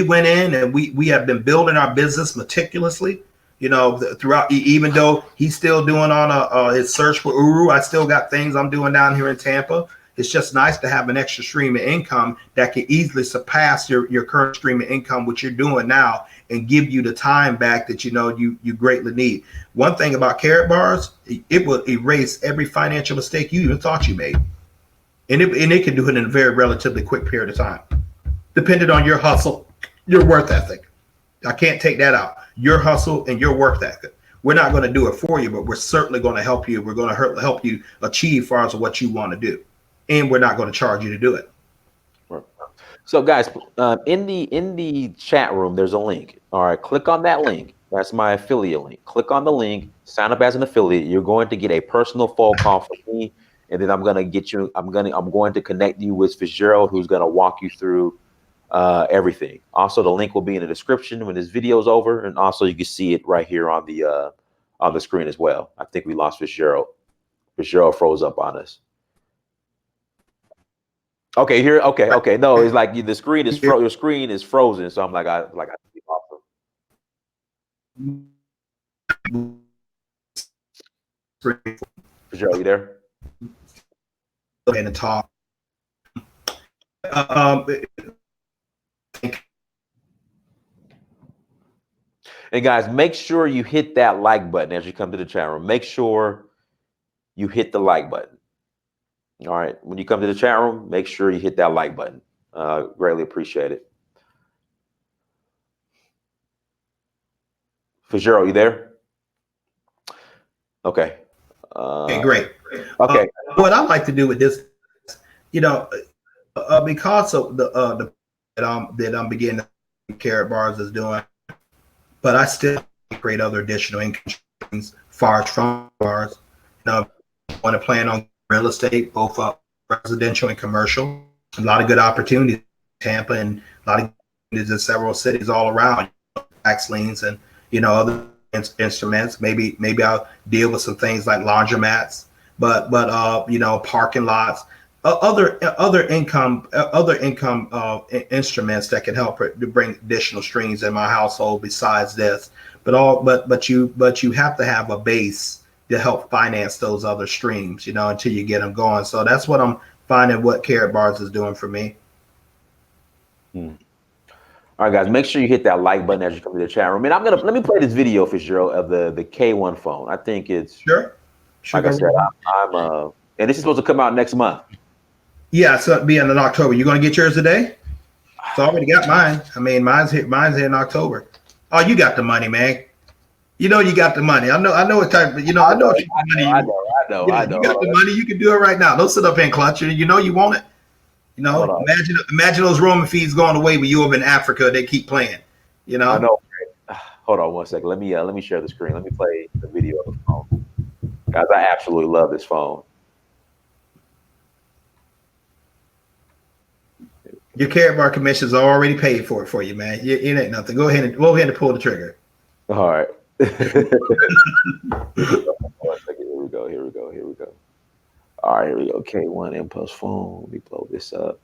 went in and we have been building our business meticulously, throughout. Even though he's still doing on his search for Uru, I still got things I'm doing down here in Tampa. It's just nice to have an extra stream of income that can easily surpass your current stream of income, which you're doing now, and give you the time back that you greatly need. One thing about Karatbars, it will erase every financial mistake you even thought you made, and it can do it in a very relatively quick period of time, depending on your hustle, your work ethic. I can't take that out. Your hustle and your work ethic. We're not going to do it for you, but we're certainly going to help you. We're going to help you achieve as far as what you want to do. And we're not going to charge you to do it. So, guys, in the chat room, there's a link. All right, click on that link. That's my affiliate link. Click on the link. Sign up as an affiliate. You're going to get a personal phone call from me, and then I'm going to connect you with Fitzgerald, who's going to walk you through everything. Also, the link will be in the description when this video is over, and also you can see it right here on the screen as well. I think we lost Fitzgerald. Fitzgerald froze up on us. Okay, here. Okay. No, it's like the screen is your screen is frozen. So I'm like, I see awesome. Joe, you there? And talk. And guys, make sure you hit that like button as you come to the chat room. Make sure you hit the like button. All right, when you come to the chat room, make sure you hit that like button. Greatly appreciate it. Fitzgerald, you there? Okay. Okay, great. Okay. What I like to do with this, because of the that I'm beginning to Karatbars is doing, but I still create other additional income streams far from bars. I want to plan on real estate, both residential and commercial. A lot of good opportunities in Tampa, and a lot of opportunities in several cities all around. Tax liens and other instruments. Maybe I'll deal with some things like laundromats, but parking lots, other income instruments that can help to bring additional streams in my household besides this. But you have to have a base to help finance those other streams, until you get them going. So that's what I'm finding what Karatbars is doing for me. All right, guys, make sure you hit that like button as you come to the chat room. And let me play this video, Fitzgerald, of the K1 phone. I think it's sure. Like I said, I'm and this is supposed to come out next month. Yeah, so it'll be in October. You going to get yours today? So I already got mine. I mean, mine's here in October. Oh, you got the money, man. You got the money. I know what type. I know if you got money. I know. You got the money. You can do it right now. Don't sit up here and clutch it. You want it. Imagine those roaming fees going away when you over in Africa. They keep playing. I know. Hold on one second. Let me share the screen. Let me play the video of the phone. Guys, I absolutely love this phone. Your Karatbar commissions are already paid for you, man. It ain't nothing. Go ahead and pull the trigger. All right. Here we go. All right, here we go. K1 Impulse phone. Let me blow this up.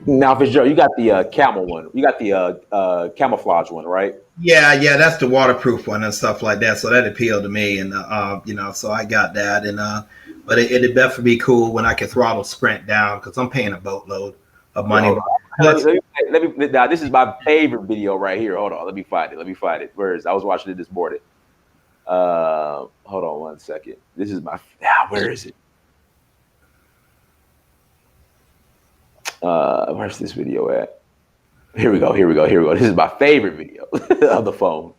Now, Fitzgerald, you got the camel one. You got the camouflage one, right? Yeah, that's the waterproof one and stuff like that. So that appealed to me, and so I got that. And but it'd definitely be cool when I can throttle Sprint down because I'm paying a boatload. of Yeah, money. hold on. But Now this is my favorite video right here. Hold on, let me find it. Where is it? I was watching it this morning. Hold on one second. This is my where is it? Where's this video at? Here we go. This is my favorite video of the phone.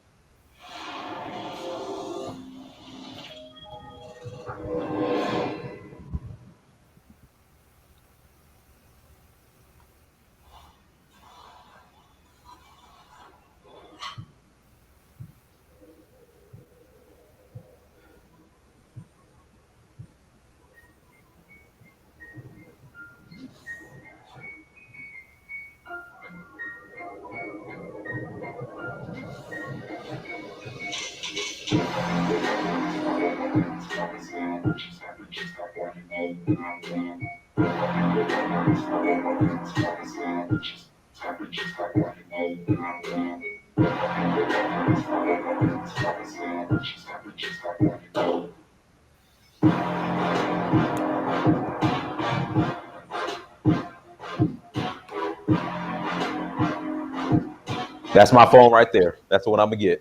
That's my phone right there. That's what I'm gonna get.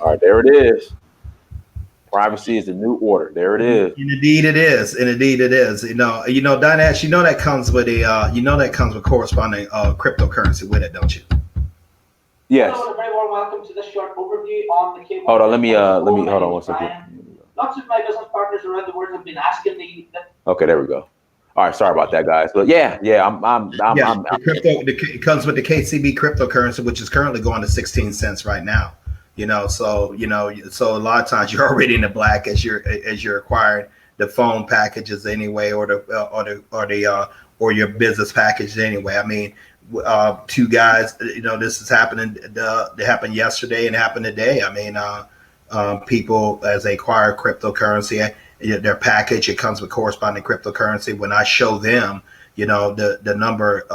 All right, there it is. Privacy is the new order. There it is. and indeed it is, and indeed it is. Dynash, that comes with that comes with corresponding cryptocurrency with it, don't you? Yes. Hello, and a very warm welcome to this short overview on the K1. Hold on. Let me. Hold on one second. Lots of my business partners around the world have been asking me. Okay, there we go. All right, sorry about that, guys. But yeah, it comes with the KCB cryptocurrency, which is currently going to 16 cents right now. So a lot of times you're already in the black as you're acquiring the phone packages anyway, or your business package anyway. I mean, two guys, this is happening. It happened yesterday and happened today. I mean, people as they acquire cryptocurrency, their package, it comes with corresponding cryptocurrency. When I show them, the number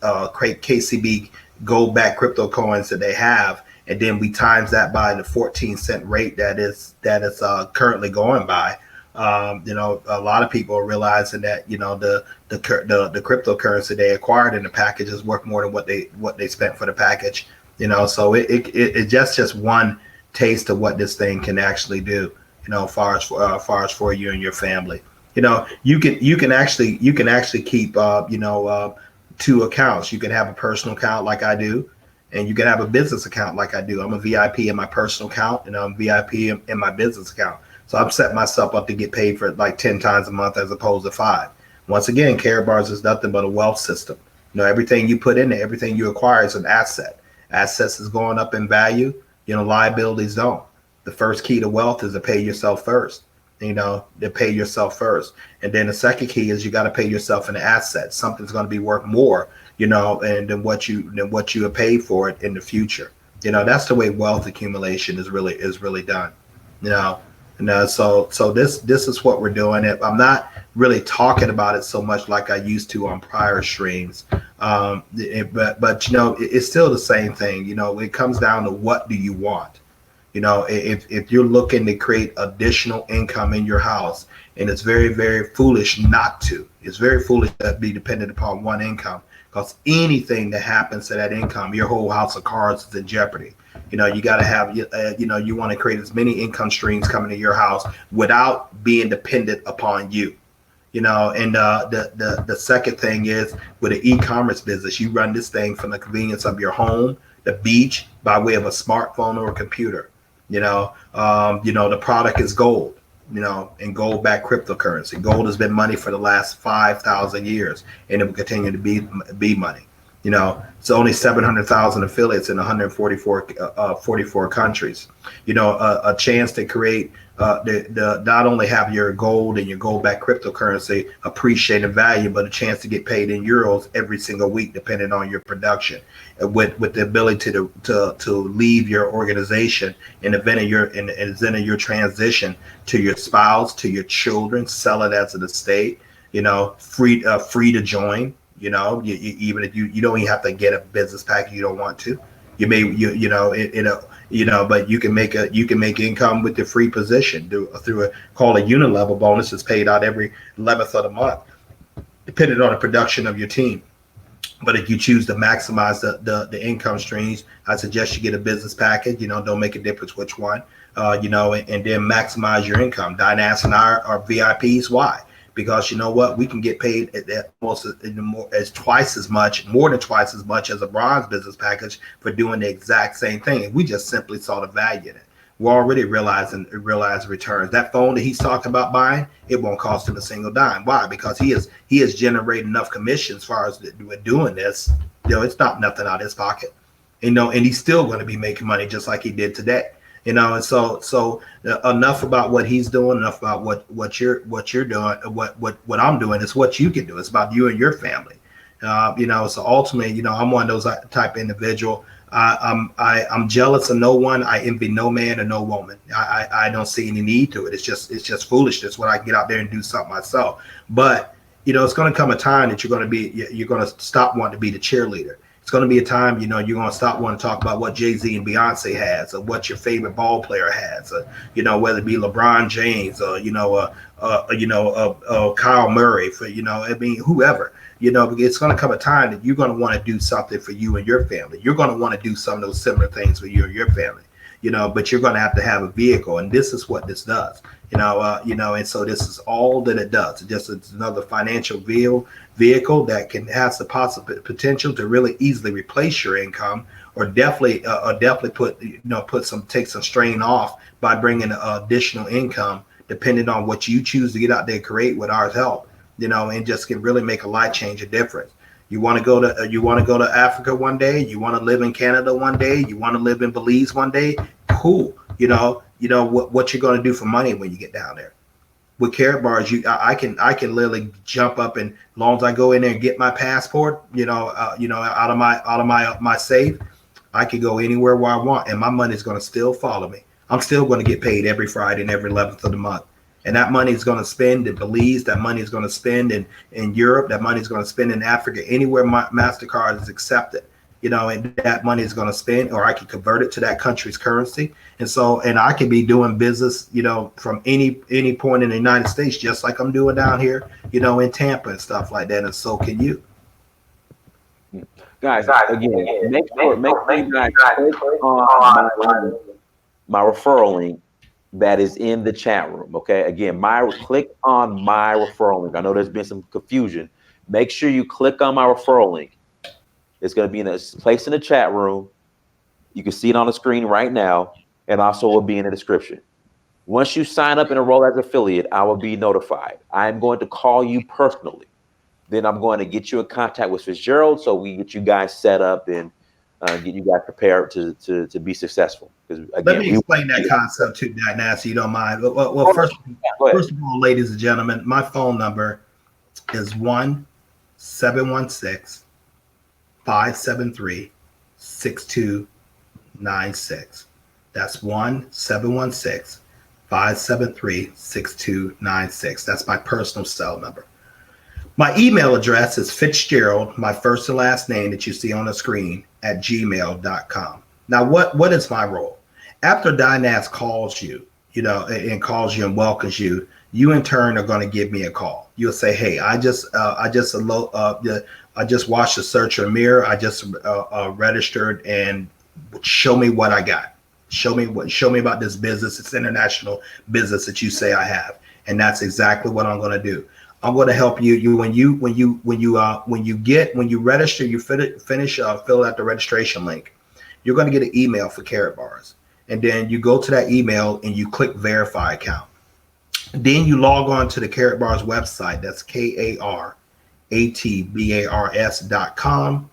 KCB gold back crypto coins that they have, and then we times that by the 14-cent rate that is currently going by. A lot of people are realizing that the cryptocurrency they acquired in the package is worth more than what they spent for the package. So it's just one taste of what this thing can actually do. Far as for you and your family. You can actually keep two accounts. You can have a personal account like I do, and you can have a business account like I do. I'm a VIP in my personal account, and I'm VIP in my business account. So I'm setting myself up to get paid for like 10 times a month as opposed to 5. Once again, Karatbars is nothing but a wealth system. Everything you put in there, everything you acquire is an asset. Assets is going up in value. Liabilities don't. The first key to wealth is to pay yourself first. To pay yourself first. And then the second key is you got to pay yourself an asset. Something's going to be worth more, and than what you have paid for it in the future. That's the way wealth accumulation is really done. And so this is what we're doing. I'm not really talking about it so much like I used to on prior streams, but it's still the same thing. It comes down to what do you want. If you're looking to create additional income in your house, and it's very, very foolish not to. It's very foolish to be dependent upon one income, because anything that happens to that income, your whole house of cards is in jeopardy. You got to have, you want to create as many income streams coming to your house without being dependent upon you. And the second thing is with an e-commerce business, you run this thing from the convenience of your home, the beach, by way of a smartphone or a computer. The product is gold, and gold-backed cryptocurrency. Gold has been money for the last 5,000 years, and it will continue to be money. It's only 700,000 affiliates in 144 countries. A chance to create not only have your gold and your gold-backed cryptocurrency appreciate in value, but a chance to get paid in euros every single week, depending on your production, with the ability to leave your organization in the event of your transition to your spouse, to your children, sell it as an estate. Free to join. Even if you don't even have to get a business package, you don't want to. You may but you can make income with the free position through a called a unilevel bonus. It's paid out every 11th of the month, depending on the production of your team. But if you choose to maximize the income streams, I suggest you get a business package. Don't make a difference which one. And then maximize your income. Dynas and I are VIPs. Why? Because we can get paid at almost more than twice as much as a bronze business package for doing the exact same thing. And we just simply saw the value in it. We're already realizing returns. That phone that he's talking about buying, it won't cost him a single dime. Why? Because he has generated enough commission as far as doing this. It's not nothing out of his pocket. And he's still going to be making money just like he did today. And so enough about what he's doing, enough about what you're doing, what I'm doing. Is what you can do. It's about you and your family. So ultimately, I'm one of those type of individual. I'm jealous of no one. I envy no man or no woman. I don't see any need to it. It's just foolishness when I get out there and do something myself. But it's going to come a time that you're going to stop wanting to be the cheerleader. It's going to be a time, you're going to stop wanting to talk about what Jay-Z and Beyonce has, or what your favorite ball player has, or, whether it be LeBron James, or, Kyle Murray, for, whoever, it's going to come a time that you're going to want to do something for you and your family. You're going to want to do some of those similar things for you and your family, but you're going to have a vehicle. And this is what this does, and so this is all that it does. It's another financial vehicle that has the possible potential to really easily replace your income, or definitely take some strain off by bringing additional income, depending on what you choose to get out there and create with our help, and just can really make a life change, a difference. You want to go to Africa one day. You want to live in Canada one day. You want to live in Belize one day. Cool. What you're going to do for money when you get down there. With Karatbars, I can literally jump up, and as long as I go in there and get my passport, out of my safe, I can go anywhere where I want, and my money is going to still follow me. I'm still going to get paid every Friday and every 11th of the month. And that money is going to spend in Belize. That money is going to spend in Europe. That money is going to spend in Africa, anywhere my MasterCard is accepted. And that money is going to spend, or I can convert it to that country's currency. And I can be doing business, from any point in the United States, just like I'm doing down here, in Tampa and stuff like that. And so can you. Guys, again, make sure you guys click on my referral link that is in the chat room. Okay. Again, click on my referral link. I know there's been some confusion. Make sure you click on my referral link. It's going to be in a place in the chat room. You can see it on the screen right now, and also will be in the description. Once you sign up and enroll as an affiliate, I will be notified. I'm going to call you personally. Then I'm going to get you in contact with Fitzgerald, so we get you guys set up and get you guys prepared to be successful. Because let me explain that concept to Dynas, you don't mind. Well, first of all, ladies and gentlemen, my phone number is 1-716 573-6296. That's 1-716 573-6296. That's my personal cell number. My email address is Fitzgerald, my first and last name that you see on the screen, at gmail.com. Now, what is my role? After Dynas calls you, and calls you and welcomes you, you in turn are going to give me a call. You'll say, "Hey, I just watched the searcher mirror. I just registered, and show me what I got. Show me about this business, this international business that you say I have." And that's exactly what I'm going to do. I'm going to help you. When you register, you fill out the registration link. You're going to get an email for Karatbars, and then you go to that email and you click verify account. Then you log on to the Karatbars website. That's KARATBARS.com.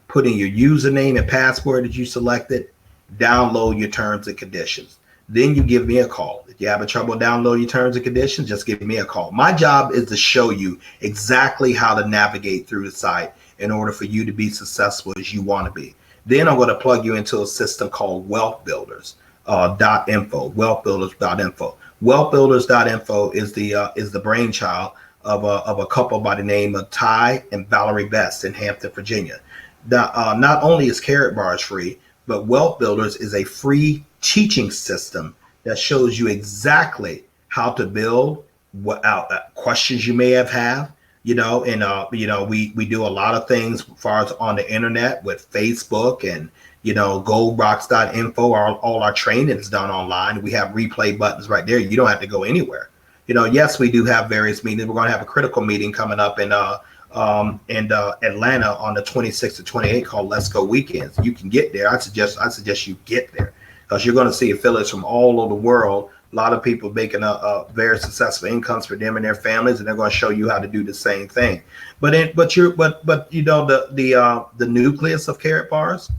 Put in your username and password that you selected. Download your terms and conditions. Then you give me a call. If you have trouble downloading your terms and conditions, just give me a call. My job is to show you exactly how to navigate through the site in order for you to be successful as you want to be. Then I'm going to plug you into a system called wealthbuilders.info. Wealthbuilders.info. Wealthbuilders.info is the brainchild of a couple by the name of Ty and Valerie Best in Hampton, Virginia. Not only is Karatbars free, but Wealth Builders is a free teaching system that shows you exactly how to build, what questions you may have, we do a lot of things as far as on the internet with Facebook and, goldrocks.info. All our training is done online. We have replay buttons right there. You don't have to go anywhere. Yes, we do have various meetings. We're going to have a critical meeting coming up in Atlanta on the 26th to 28th called Let's Go Weekends. You can get there. I suggest you get there, because you're going to see affiliates from all over the world. A lot of people making a very successful incomes for them and their families, and they're going to show you how to do the same thing. But the nucleus of Karatbars: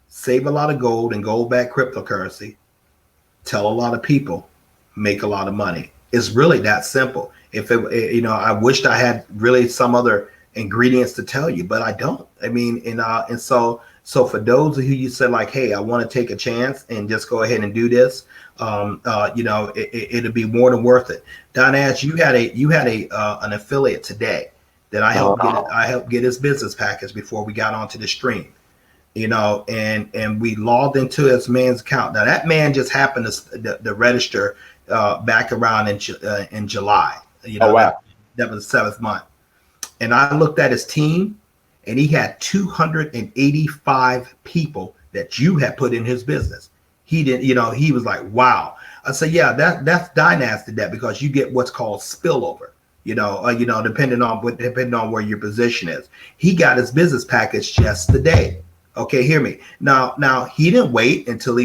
save a lot of gold and gold-backed cryptocurrency, tell a lot of people, make a lot of money. It's really that simple. I wished I had really some other ingredients to tell you, but I don't. I mean, and so for those of you said like, "Hey, I want to take a chance and just go ahead and do this," it'll be more than worth it. Dynas, you had an affiliate today that I helped get his business package before we got onto the stream, and we logged into this man's account. Now that man just happened to register back around in July. Wow. That was the 7th month. And I looked at his team, and he had 285 people that you had put in his business. He didn't, he was like, wow. I said, yeah, that's Dynas did that, because you get what's called spillover, depending on where your position is. He got his business package just today. Okay, hear me. Now he didn't wait until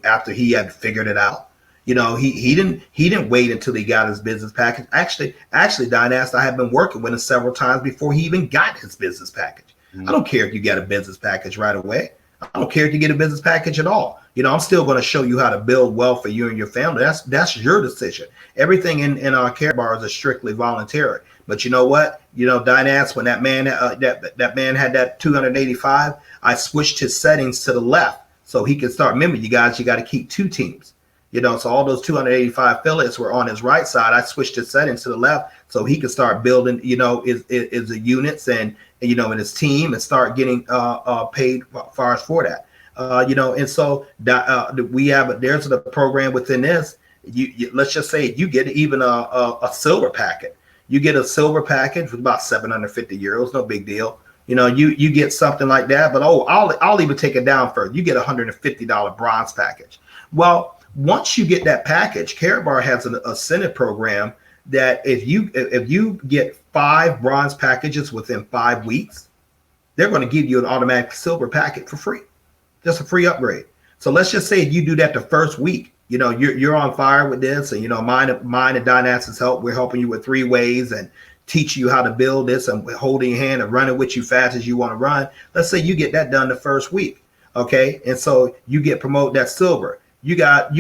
after he had figured it out. He didn't wait until he got his business package. Actually, Dynas, I have been working with him several times before he even got his business package. Mm-hmm. I don't care if you get a business package right away. I don't care if you get a business package at all. I'm still going to show you how to build wealth for you and your family. That's your decision. Everything in our Karatbars is strictly voluntary. But you know what? Dynas, when that man that man had that 285, I switched his settings to the left so he could start. Remember, you guys, you got to keep 2 teams. So all those 285 affiliates were on his right side. I switched his settings to the left so he could start building, his units and his team, and start getting paid for that. And so there's a program within this. Let's just say you get even a silver packet. You get a silver package with about 750 euros, no big deal. You get something like that, but I'll even take it down further. You get $150 bronze package. Well, once you get that package, Karatbar has an incentive program that if you get 5 bronze packages within 5 weeks, they're going to give you an automatic silver packet for free, just a free upgrade. So let's just say you do that the first week, you're on fire with this, and mine and Dynas's help. We're helping you with 3 ways and teach you how to build this, and holding your hand and running with you fast as you want to run. Let's say you get that done the first week, okay, and so you get promoted that silver. You got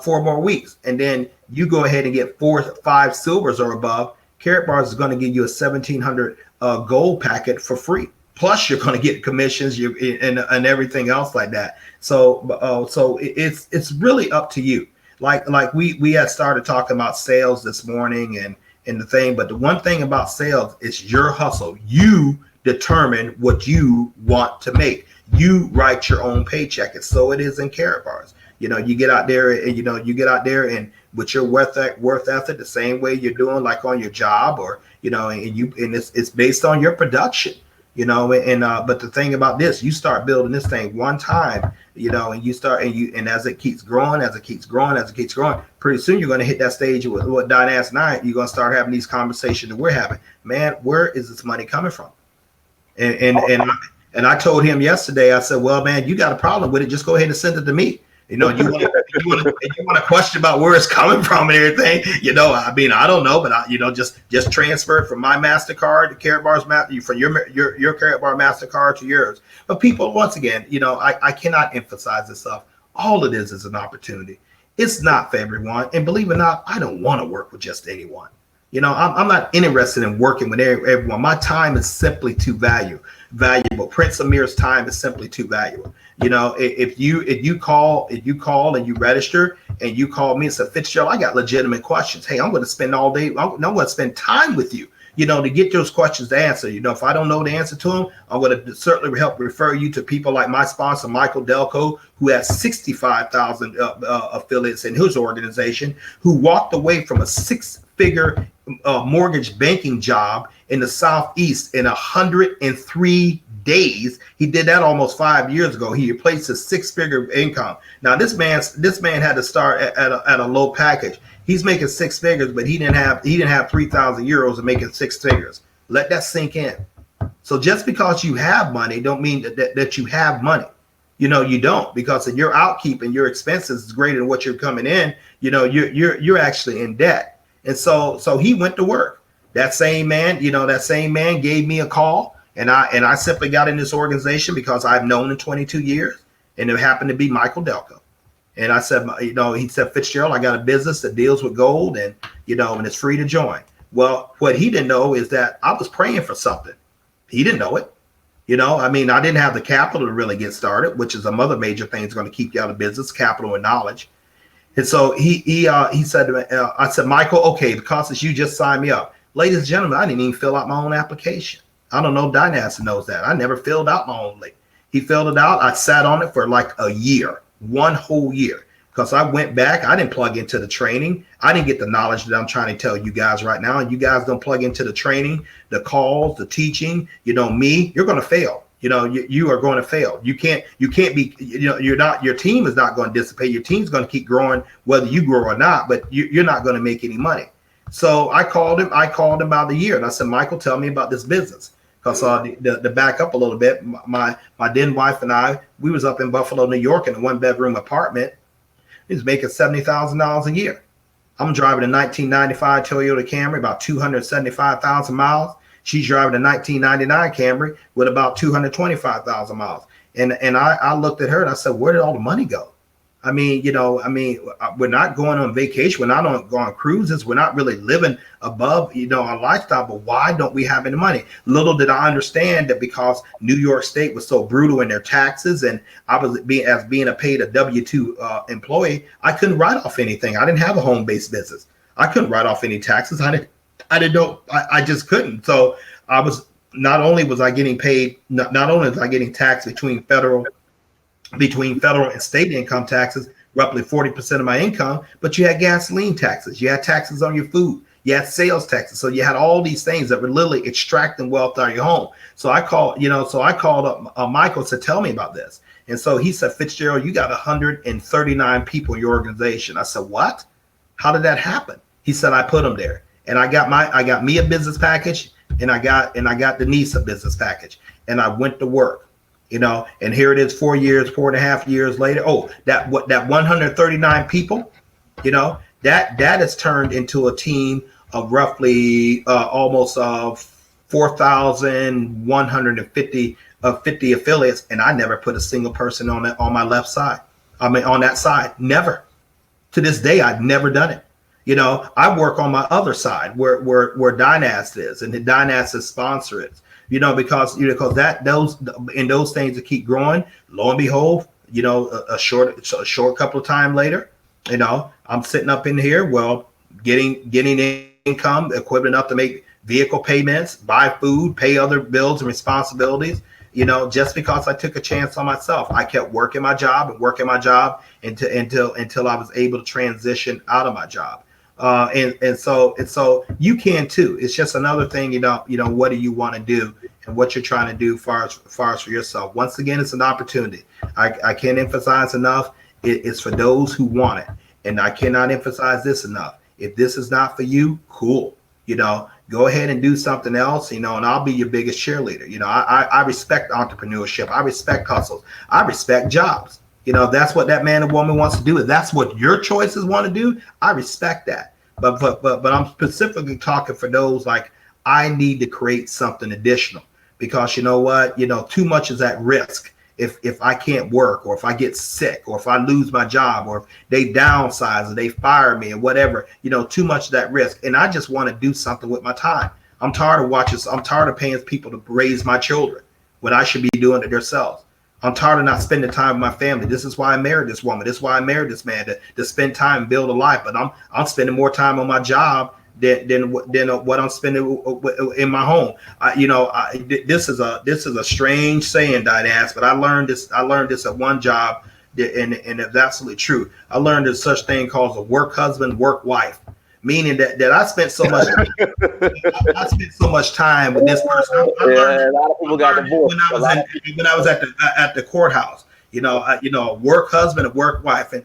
4 more weeks, and then you go ahead and get 4 or 5 silvers or above. Karatbars is going to give you a 1,700 gold packet for free. Plus, you're going to get commissions and everything else like that. So it's really up to you. like we had started talking about sales this morning and the thing, but the one thing about sales is your hustle. You determine what you want to make. You write your own paycheck, and so it is in Karatbars. You get out there and you get out there and with your worth ethic, the same way you're doing like on your job, or and it's based on your production. But the thing about this, you start building this thing one time, and you start and as it keeps growing, pretty soon you're going to hit that stage with what Don asked tonight. You're going to start having these conversations that we're having. Man, where is this money coming from? And I told him yesterday, I said, well, man, you got a problem with it. Just go ahead and send it to me. You want to question about where it's coming from and everything. I don't know, but just transfer it from my MasterCard to Karatbars from your Karatbar MasterCard to yours. But people, once again, I cannot emphasize this stuff. All it is an opportunity. It's not for everyone, and believe it or not, I don't want to work with just anyone. I'm not interested in working with everyone. My time is simply too valuable. Prince Amir's time is simply too valuable. If you call and you register and you call me and say, Fitzgerald, I got legitimate questions. Hey, I'm going to spend all day. I'm going to spend time with you, to get those questions to answer. If I don't know the answer to them, I'm going to certainly help refer you to people like my sponsor, Michael Delco, who has 65,000 affiliates in his organization, who walked away from a 6-figure mortgage banking job in the Southeast in 103 days. He did that almost 5 years ago. He replaced his 6-figure income. Now this man had to start at a low package. He's making 6 figures, but he didn't have 3,000 euros and making 6 figures. Let that sink in. So just because you have money don't mean that you have money. You don't, because if your outkeep and your expenses is greater than what you're coming in, you're actually in debt. And so he went to work. That same man gave me a call, and I simply got in this organization because I've known him 22 years, and it happened to be Michael Delco. And I said, he said, Fitzgerald, I got a business that deals with gold, and and it's free to join. Well, what he didn't know is that I was praying for something. He didn't know it. I didn't have the capital to really get started, which is another major thing that's going to keep you out of business, capital and knowledge. And so he said to me, I said, Michael, okay, because you just signed me up. Ladies and gentlemen, I didn't even fill out my own application. I don't know if Dynasty knows that. I never filled out my own link. He filled it out. I sat on it for like a year, one whole year, because I went back. I didn't plug into the training. I didn't get the knowledge that I'm trying to tell you guys right now. And you guys don't plug into the training, the calls, the teaching, you're going to fail. You are going to fail. You can't be, your team is not going to dissipate. Your team's going to keep growing, whether you grow or not, but you're not going to make any money. So I called him about a year, and I said, Michael, tell me about this business. Because to back up a little bit, my then wife and I, we was up in Buffalo, New York in a 1-bedroom apartment. He was making $70,000 a year. I'm driving a 1995 Toyota Camry, about 275,000 miles. She's driving a 1999 Camry with about 225,000 miles. And I looked at her and I said, where did all the money go? We're not going on vacation. We're not going on cruises. We're not really living above, our lifestyle. But why don't we have any money? Little did I understand that because New York State was so brutal in their taxes, and I was being a paid a W-2 employee, I couldn't write off anything. I didn't have a home-based business. I couldn't write off any taxes. I just couldn't. So not only was I getting paid, not only was I getting taxed between federal and state income taxes, roughly 40% of my income, but you had gasoline taxes, you had taxes on your food, you had sales taxes. So you had all these things that were literally extracting wealth out of your home. So I called up Michael to tell me about this. And so he said, Fitzgerald, you got 139 people in your organization. I said, what? How did that happen? He said, I put them there. And I got me a business package, and I got Denise a business package, and I went to work. And here it is 4.5 years later. Oh, that 139 people, that has turned into a team of roughly almost 4,150 affiliates. And I never put a single person on my left side. On that side, never. To this day, I've never done it. I work on my other side where Dynast is, and the Dynast sponsor is. Because those things that keep growing, lo and behold, a short couple of times later, I'm sitting up in here, well, getting income equivalent enough to make vehicle payments, buy food, pay other bills and responsibilities. Just because I took a chance on myself, I kept working my job and working my job until I was able to transition out of my job. And so you can too. It's just another thing. What do you want to do and what you're trying to do far as for yourself. Once again, it's an opportunity. I can't emphasize enough. It's for those who want it, and I cannot emphasize this enough. If this is not for you, cool. Go ahead and do something else, and I'll be your biggest cheerleader. I respect entrepreneurship. I respect hustles. I respect jobs. If that's what that man or woman wants to do, if that's what your choices want to do, I respect that. But I'm specifically talking for those like, I need to create something additional, because you know what, too much is at risk. If I can't work, or if I get sick, or if I lose my job, or if they downsize or they fire me or whatever, too much of that risk. And I just want to do something with my time. I'm tired of paying people to raise my children when I should be doing it themselves. I'm tired of not spending time with my family. This is why I married this woman. This is why I married this man, to spend time and build a life. But I'm spending more time on my job than what I'm spending in my home. This is a strange saying, Dynas, but I learned this at one job, and it's absolutely true. I learned there's such thing called a work husband, work wife, meaning that I spent so much time with this person. I learned a lot of people got divorced when I was at the courthouse. A work husband, a work wife, and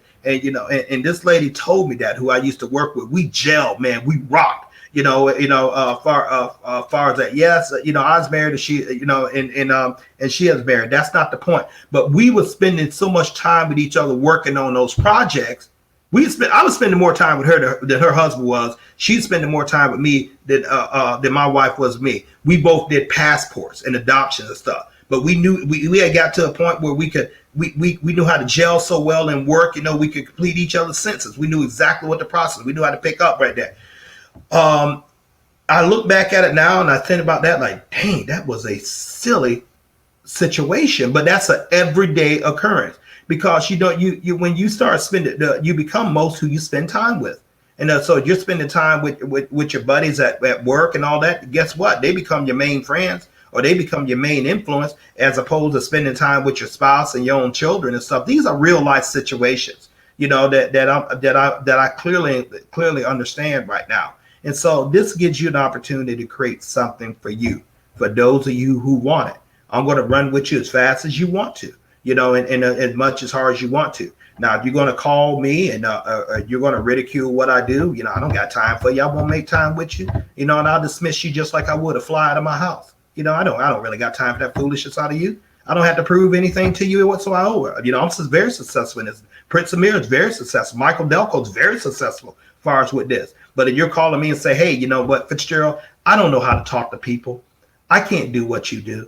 this lady told me that, who I used to work with. We gelled, man. We rocked. Far as that. Yes, I was married, and she, and she is married. That's not the point. But we were spending so much time with each other working on those projects. I was spending more time with her than her husband was. She's spending more time with me than my wife was with me. We both did passports and adoptions and stuff. But we knew we had got to a point where we knew how to gel so well and work. We could complete each other's sentences. We knew exactly what the process. We knew how to pick up right there. I look back at it now and I think about that like, dang, that was a silly situation. But that's an everyday occurrence, because you when you start spending, you become most who you spend time with. And so you're spending time with your buddies at work and all that. Guess what? They become your main friends, or they become your main influence, as opposed to spending time with your spouse and your own children and stuff. These are real life situations, that I clearly understand right now. And so this gives you an opportunity to create something for you, for those of you who want it. I'm going to run with you as fast as you want to, and as much as hard as you want to. Now, if you're going to call me and you're going to ridicule what I do, I don't got time for you. I won't make time with you, and I'll dismiss you just like I would a fly out of my house. I don't really got time for that foolishness out of you. I don't have to prove anything to you whatsoever. I'm very successful in this. Prince Amir is very successful. Michael Delco is very successful as far as with this. But if you're calling me and say, hey, you know what, Fitzgerald, I don't know how to talk to people. I can't do what you do.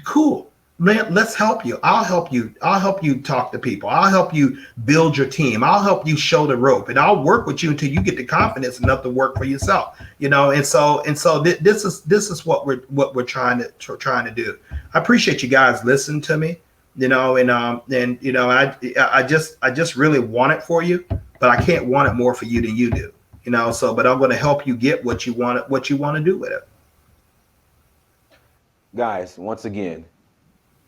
Cool. Let's help you. I'll help you. I'll help you talk to people. I'll help you build your team. I'll help you show the rope, and I'll work with you until you get the confidence enough to work for yourself. And so this is what we're trying to do. I appreciate you guys listening to me. I just really want it for you, but I can't want it more for you than you do. But I'm going to help you get what you want to do with it. Guys, once again,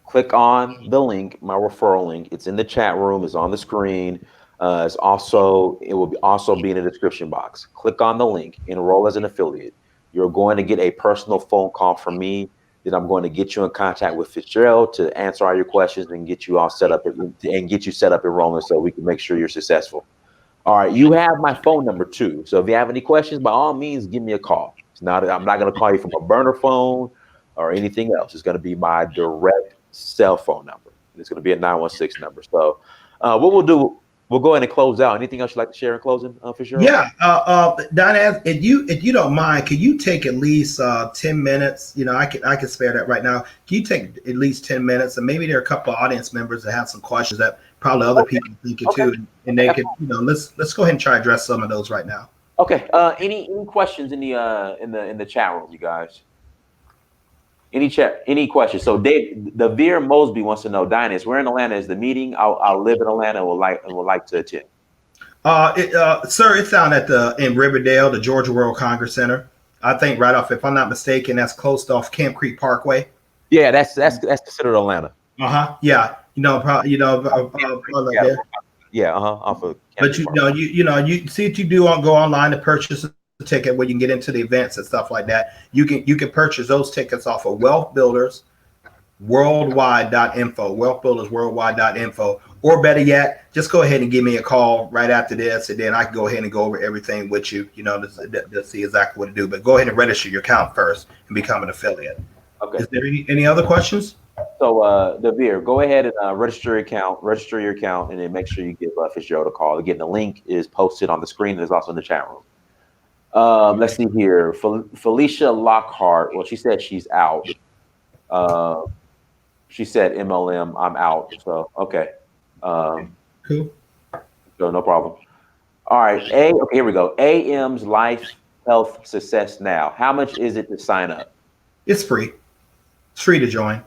click on the link, my referral link. It's in the chat room. It's on the screen. It will also be in the description box. Click on the link. Enroll as an affiliate. You're going to get a personal phone call from me. Then I'm going to get you in contact with Fitzgerald to answer all your questions and get you all set up and get you set up and rolling so we can make sure you're successful. All right, you have my phone number too. So if you have any questions, by all means, give me a call. I'm not going to call you from a burner phone or anything else. It's going to be my direct cell phone number. It's going to be a 916 number. So what we'll do, we'll go ahead and close out. Anything else you'd like to share in closing, Fitzgerald? Yeah, Diane, if you don't mind, can you take at least 10 minutes? I can spare that right now. Can you take at least 10 minutes? And maybe there are a couple of audience members that have some questions that probably other people thinking too, and they can, let's go ahead and try to address some of those right now. Okay. Any questions in the chat room, you guys? Any questions? So the Veer Mosby wants to know, Dynas, where in Atlanta is the meeting? I'll live in Atlanta and would like to attend. Sir, it's down at in Riverdale, the Georgia World Congress Center. I think right off, if I'm not mistaken, that's close off Camp Creek Parkway. Yeah, that's considered Atlanta. Yeah. Probably, like Yeah, that. yeah, off of But Campus Park. you see what you do on go online and purchase a ticket where you can get into the events and stuff like that. You can purchase those tickets off of Wealth Builders worldwide.info, wealthbuildersworldwide.info, or better yet, just go ahead and give me a call right after this, and then I can go ahead and go over everything with you, to see exactly what to do. But go ahead and register your account first and become an affiliate. Okay. Is there any other questions? So, Devere, go ahead and register your account, and then make sure you give Fitzgerald a call. Again, the link is posted on the screen, and it's also in the chat room. Let's see here. Felicia Lockhart. Well, she said she's out. She said MLM, I'm out. So, okay. Cool. So no problem. All right. Okay, here we go. AM's Life Health Success Now. How much is it to sign up? It's free. It's free to join.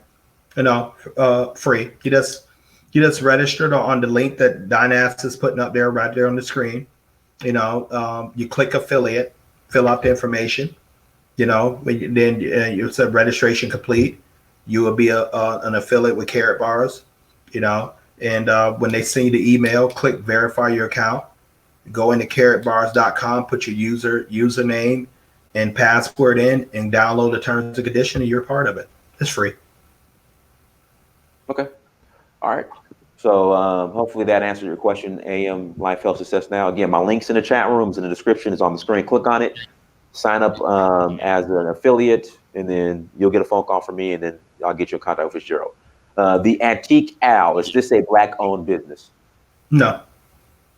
Free. You just registered on the link that Dynas is putting up there, right there on the screen. You click affiliate, fill out the information. Then you said registration complete. You will be an affiliate with Karatbars. And when they send you the email, click verify your account. Go into karatbars.com, put your username and password in, and download the terms and conditions, and you're part of it. It's free. Okay. All right. So hopefully that answered your question. AM Life Health Success Now. Again, my links in the chat rooms in the description is on the screen. Click on it. Sign up as an affiliate, and then you'll get a phone call from me, and then I'll get you in contact with Fitzgerald. The Antique Owl, is this a Black-owned business? No,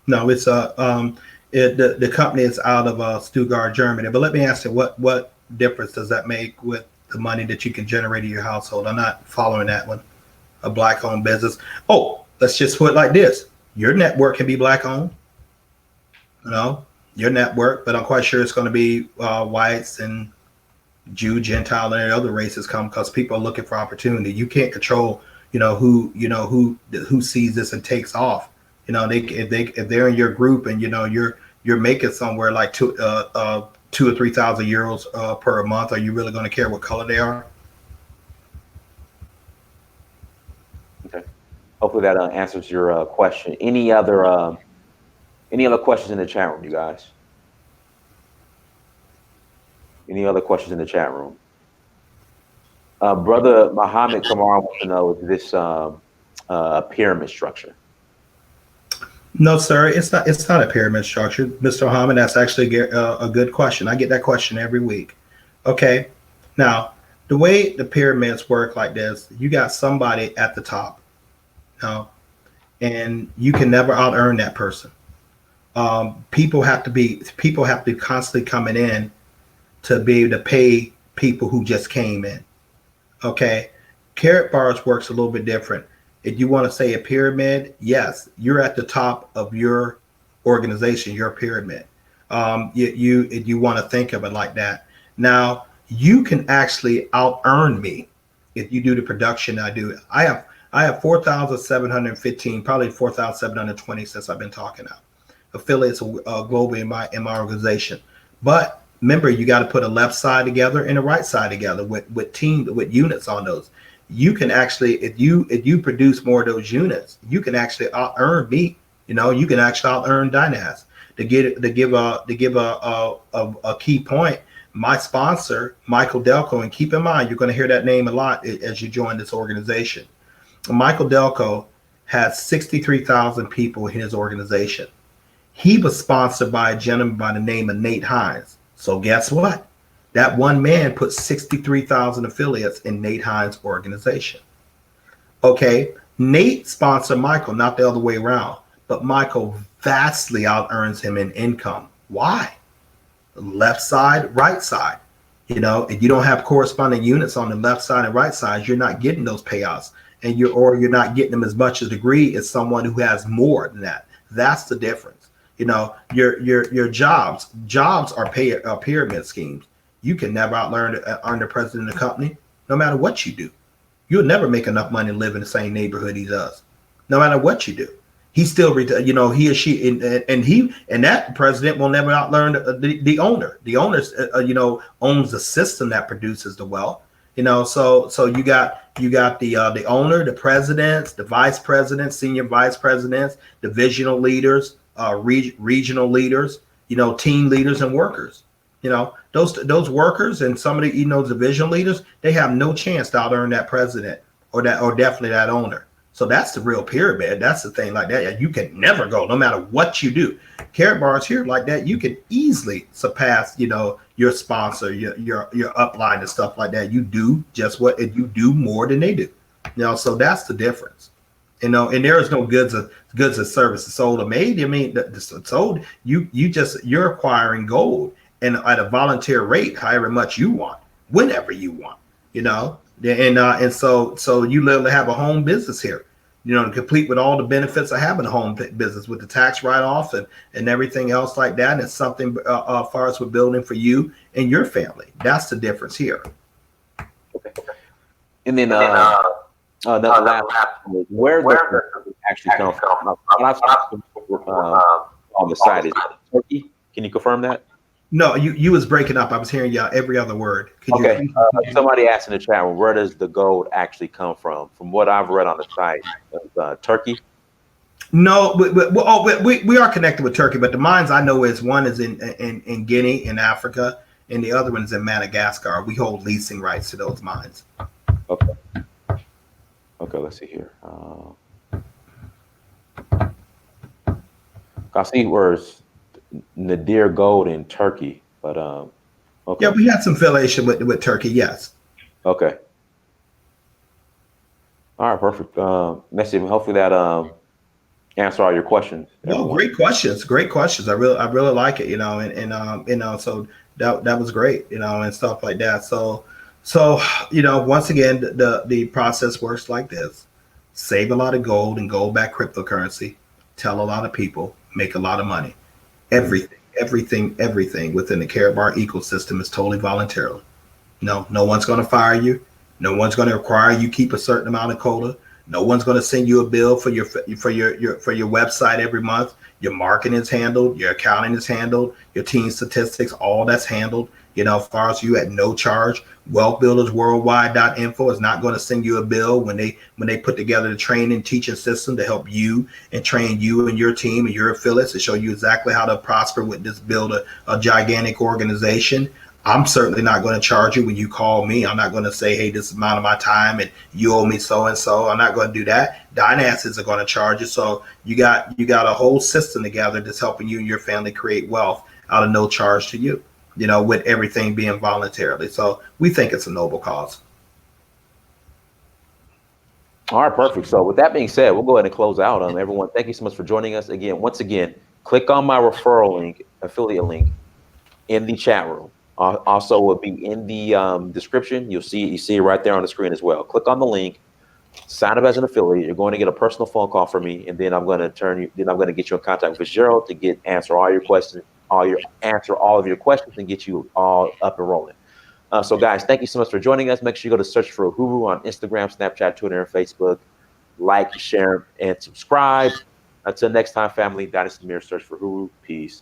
it's the company is out of Stuttgart, Germany. But let me ask you, what difference does that make with the money that you can generate in your household? I'm not following that one. A Black-owned business. Oh, let's just put it like this: your network can be Black-owned. Your network, but I'm quite sure it's going to be whites and Jew, Gentile, and other races come, because people are looking for opportunity. You can't control, who sees this and takes off. If they're in your group and you're making somewhere like 2,000 or 3,000 euros per month, are you really going to care what color they are? Okay. Hopefully that answers your question. Any other questions in the chat room, you guys? Any other questions in the chat room? Brother Muhammad Kamar wants to know, is this a pyramid structure? No, sir. It's not a pyramid structure, Mr. Muhammad. That's actually a good question. I get that question every week. Okay. Now, the way the pyramids work like this, you got somebody at the top, and you can never out earn that person. People have to be constantly coming in to be able to pay people who just came in. Okay. Karatbars works a little bit different. If you want to say a pyramid, yes, you're at the top of your organization, your pyramid. If you want to think of it like that. Now, you can actually out earn me if you do the production I do. I have 4,715, probably 4,720 since I've been talking now. Affiliates globally in my organization. But remember, you got to put a left side together and a right side together with units on those. You can actually, if you produce more of those units, you can actually out earn me. You can actually out earn Dynas. To give a key point, my sponsor, Michael Delco, and keep in mind, you're going to hear that name a lot as you join this organization. Michael Delco has 63,000 people in his organization. He was sponsored by a gentleman by the name of Nate Hines. So guess what? That one man put 63,000 affiliates in Nate Hines' organization. Okay, Nate sponsored Michael, not the other way around, but Michael vastly out earns him in income. Why? Left side, right side. If you don't have corresponding units on the left side and right side, you're not getting those payouts, and you're not getting them as much as degree as someone who has more than that. That's the difference. Your jobs are pyramid schemes. You can never earn the president of the company, no matter what you do. You'll never make enough money to live in the same neighborhood he does, no matter what you do. He still, you know, he or she, and that president will never outlearn the owner. The owner, you know, owns the system that produces the wealth. You know, so you got the owner, the presidents, the vice presidents, senior vice presidents, divisional leaders, regional leaders, you know, team leaders and workers. You know, those workers and some of the, you know, division leaders, they have no chance to out earn that president or definitely that owner. So that's the real pyramid. That's the thing like that. You can never go, no matter what you do. Karatbars here like that, you can easily surpass, you know, your sponsor, your upline and stuff like that. You do just what, and you do more than they do. You know, so that's the difference. You know, and there is no goods or services sold or made. I mean, sold, you're acquiring gold and at a volunteer rate, however much you want, whenever you want. You know, and so you literally have a home business here, you know, to complete with all the benefits of having a home business with the tax write-off and everything else like that. And it's something far as we're building for you and your family. That's the difference here. Okay. And then the last, where does it actually come from? On the side, is it Turkey? Can you confirm that? No, you was breaking up. I was hearing you every other word. Okay. Somebody asked in the chat, well, where does the gold actually come from? From what I've read on the site, Turkey. No, we are connected with Turkey, but the mines I know is one is in Guinea in Africa, and the other one is in Madagascar. We hold leasing rights to those mines. Okay. Okay. Let's see here. I see where's Nadir Gold in Turkey, but okay. Yeah, we had some affiliation with Turkey. Yes. Okay. All right, perfect. Let's see. Hopefully that answer all your questions. No, great questions. Great questions. I really like it. You know, and you know, so that was great. You know, and stuff like that. So you know, once again, the process works like this: save a lot of gold and gold-backed cryptocurrency, tell a lot of people, make a lot of money. Everything within the Karatbar ecosystem is totally voluntary. No one's going to fire you. No one's going to require you keep a certain amount of quota. No one's going to send you a bill for your website every month. Your marketing is handled. Your accounting is handled. Your team statistics, all that's handled. You know, as far as you at no charge. Wealthbuildersworldwide.info is not going to send you a bill when they put together the training teaching system to help you and train you and your team and your affiliates to show you exactly how to prosper with this, build a gigantic organization. I'm certainly not going to charge you when you call me. I'm not going to say, hey, this is amount of my time and you owe me so and so. I'm not going to do that. Finances are going to charge you. So you got a whole system together that's helping you and your family create wealth out of no charge to you, you know, with everything being voluntarily. So we think it's a noble cause. All right, perfect. So with that being said, we'll go ahead and close out. Everyone, thank you so much for joining us again. Once again, click on my referral link, affiliate link in the chat room. Also will be in the description. You see it right there on the screen as well. Click on the link, sign up as an affiliate. You're going to get a personal phone call from me, and then I'm going to get you in contact with Fitzgerald to answer all your questions, answer all of your questions, and get you all up and rolling. So guys, thank you so much for joining us. Make sure you go to search for Uhuru on Instagram, Snapchat, Twitter, and Facebook. Like, share, and subscribe. Until next time, family, Dynasty Mirror, search for Uhuru. Peace.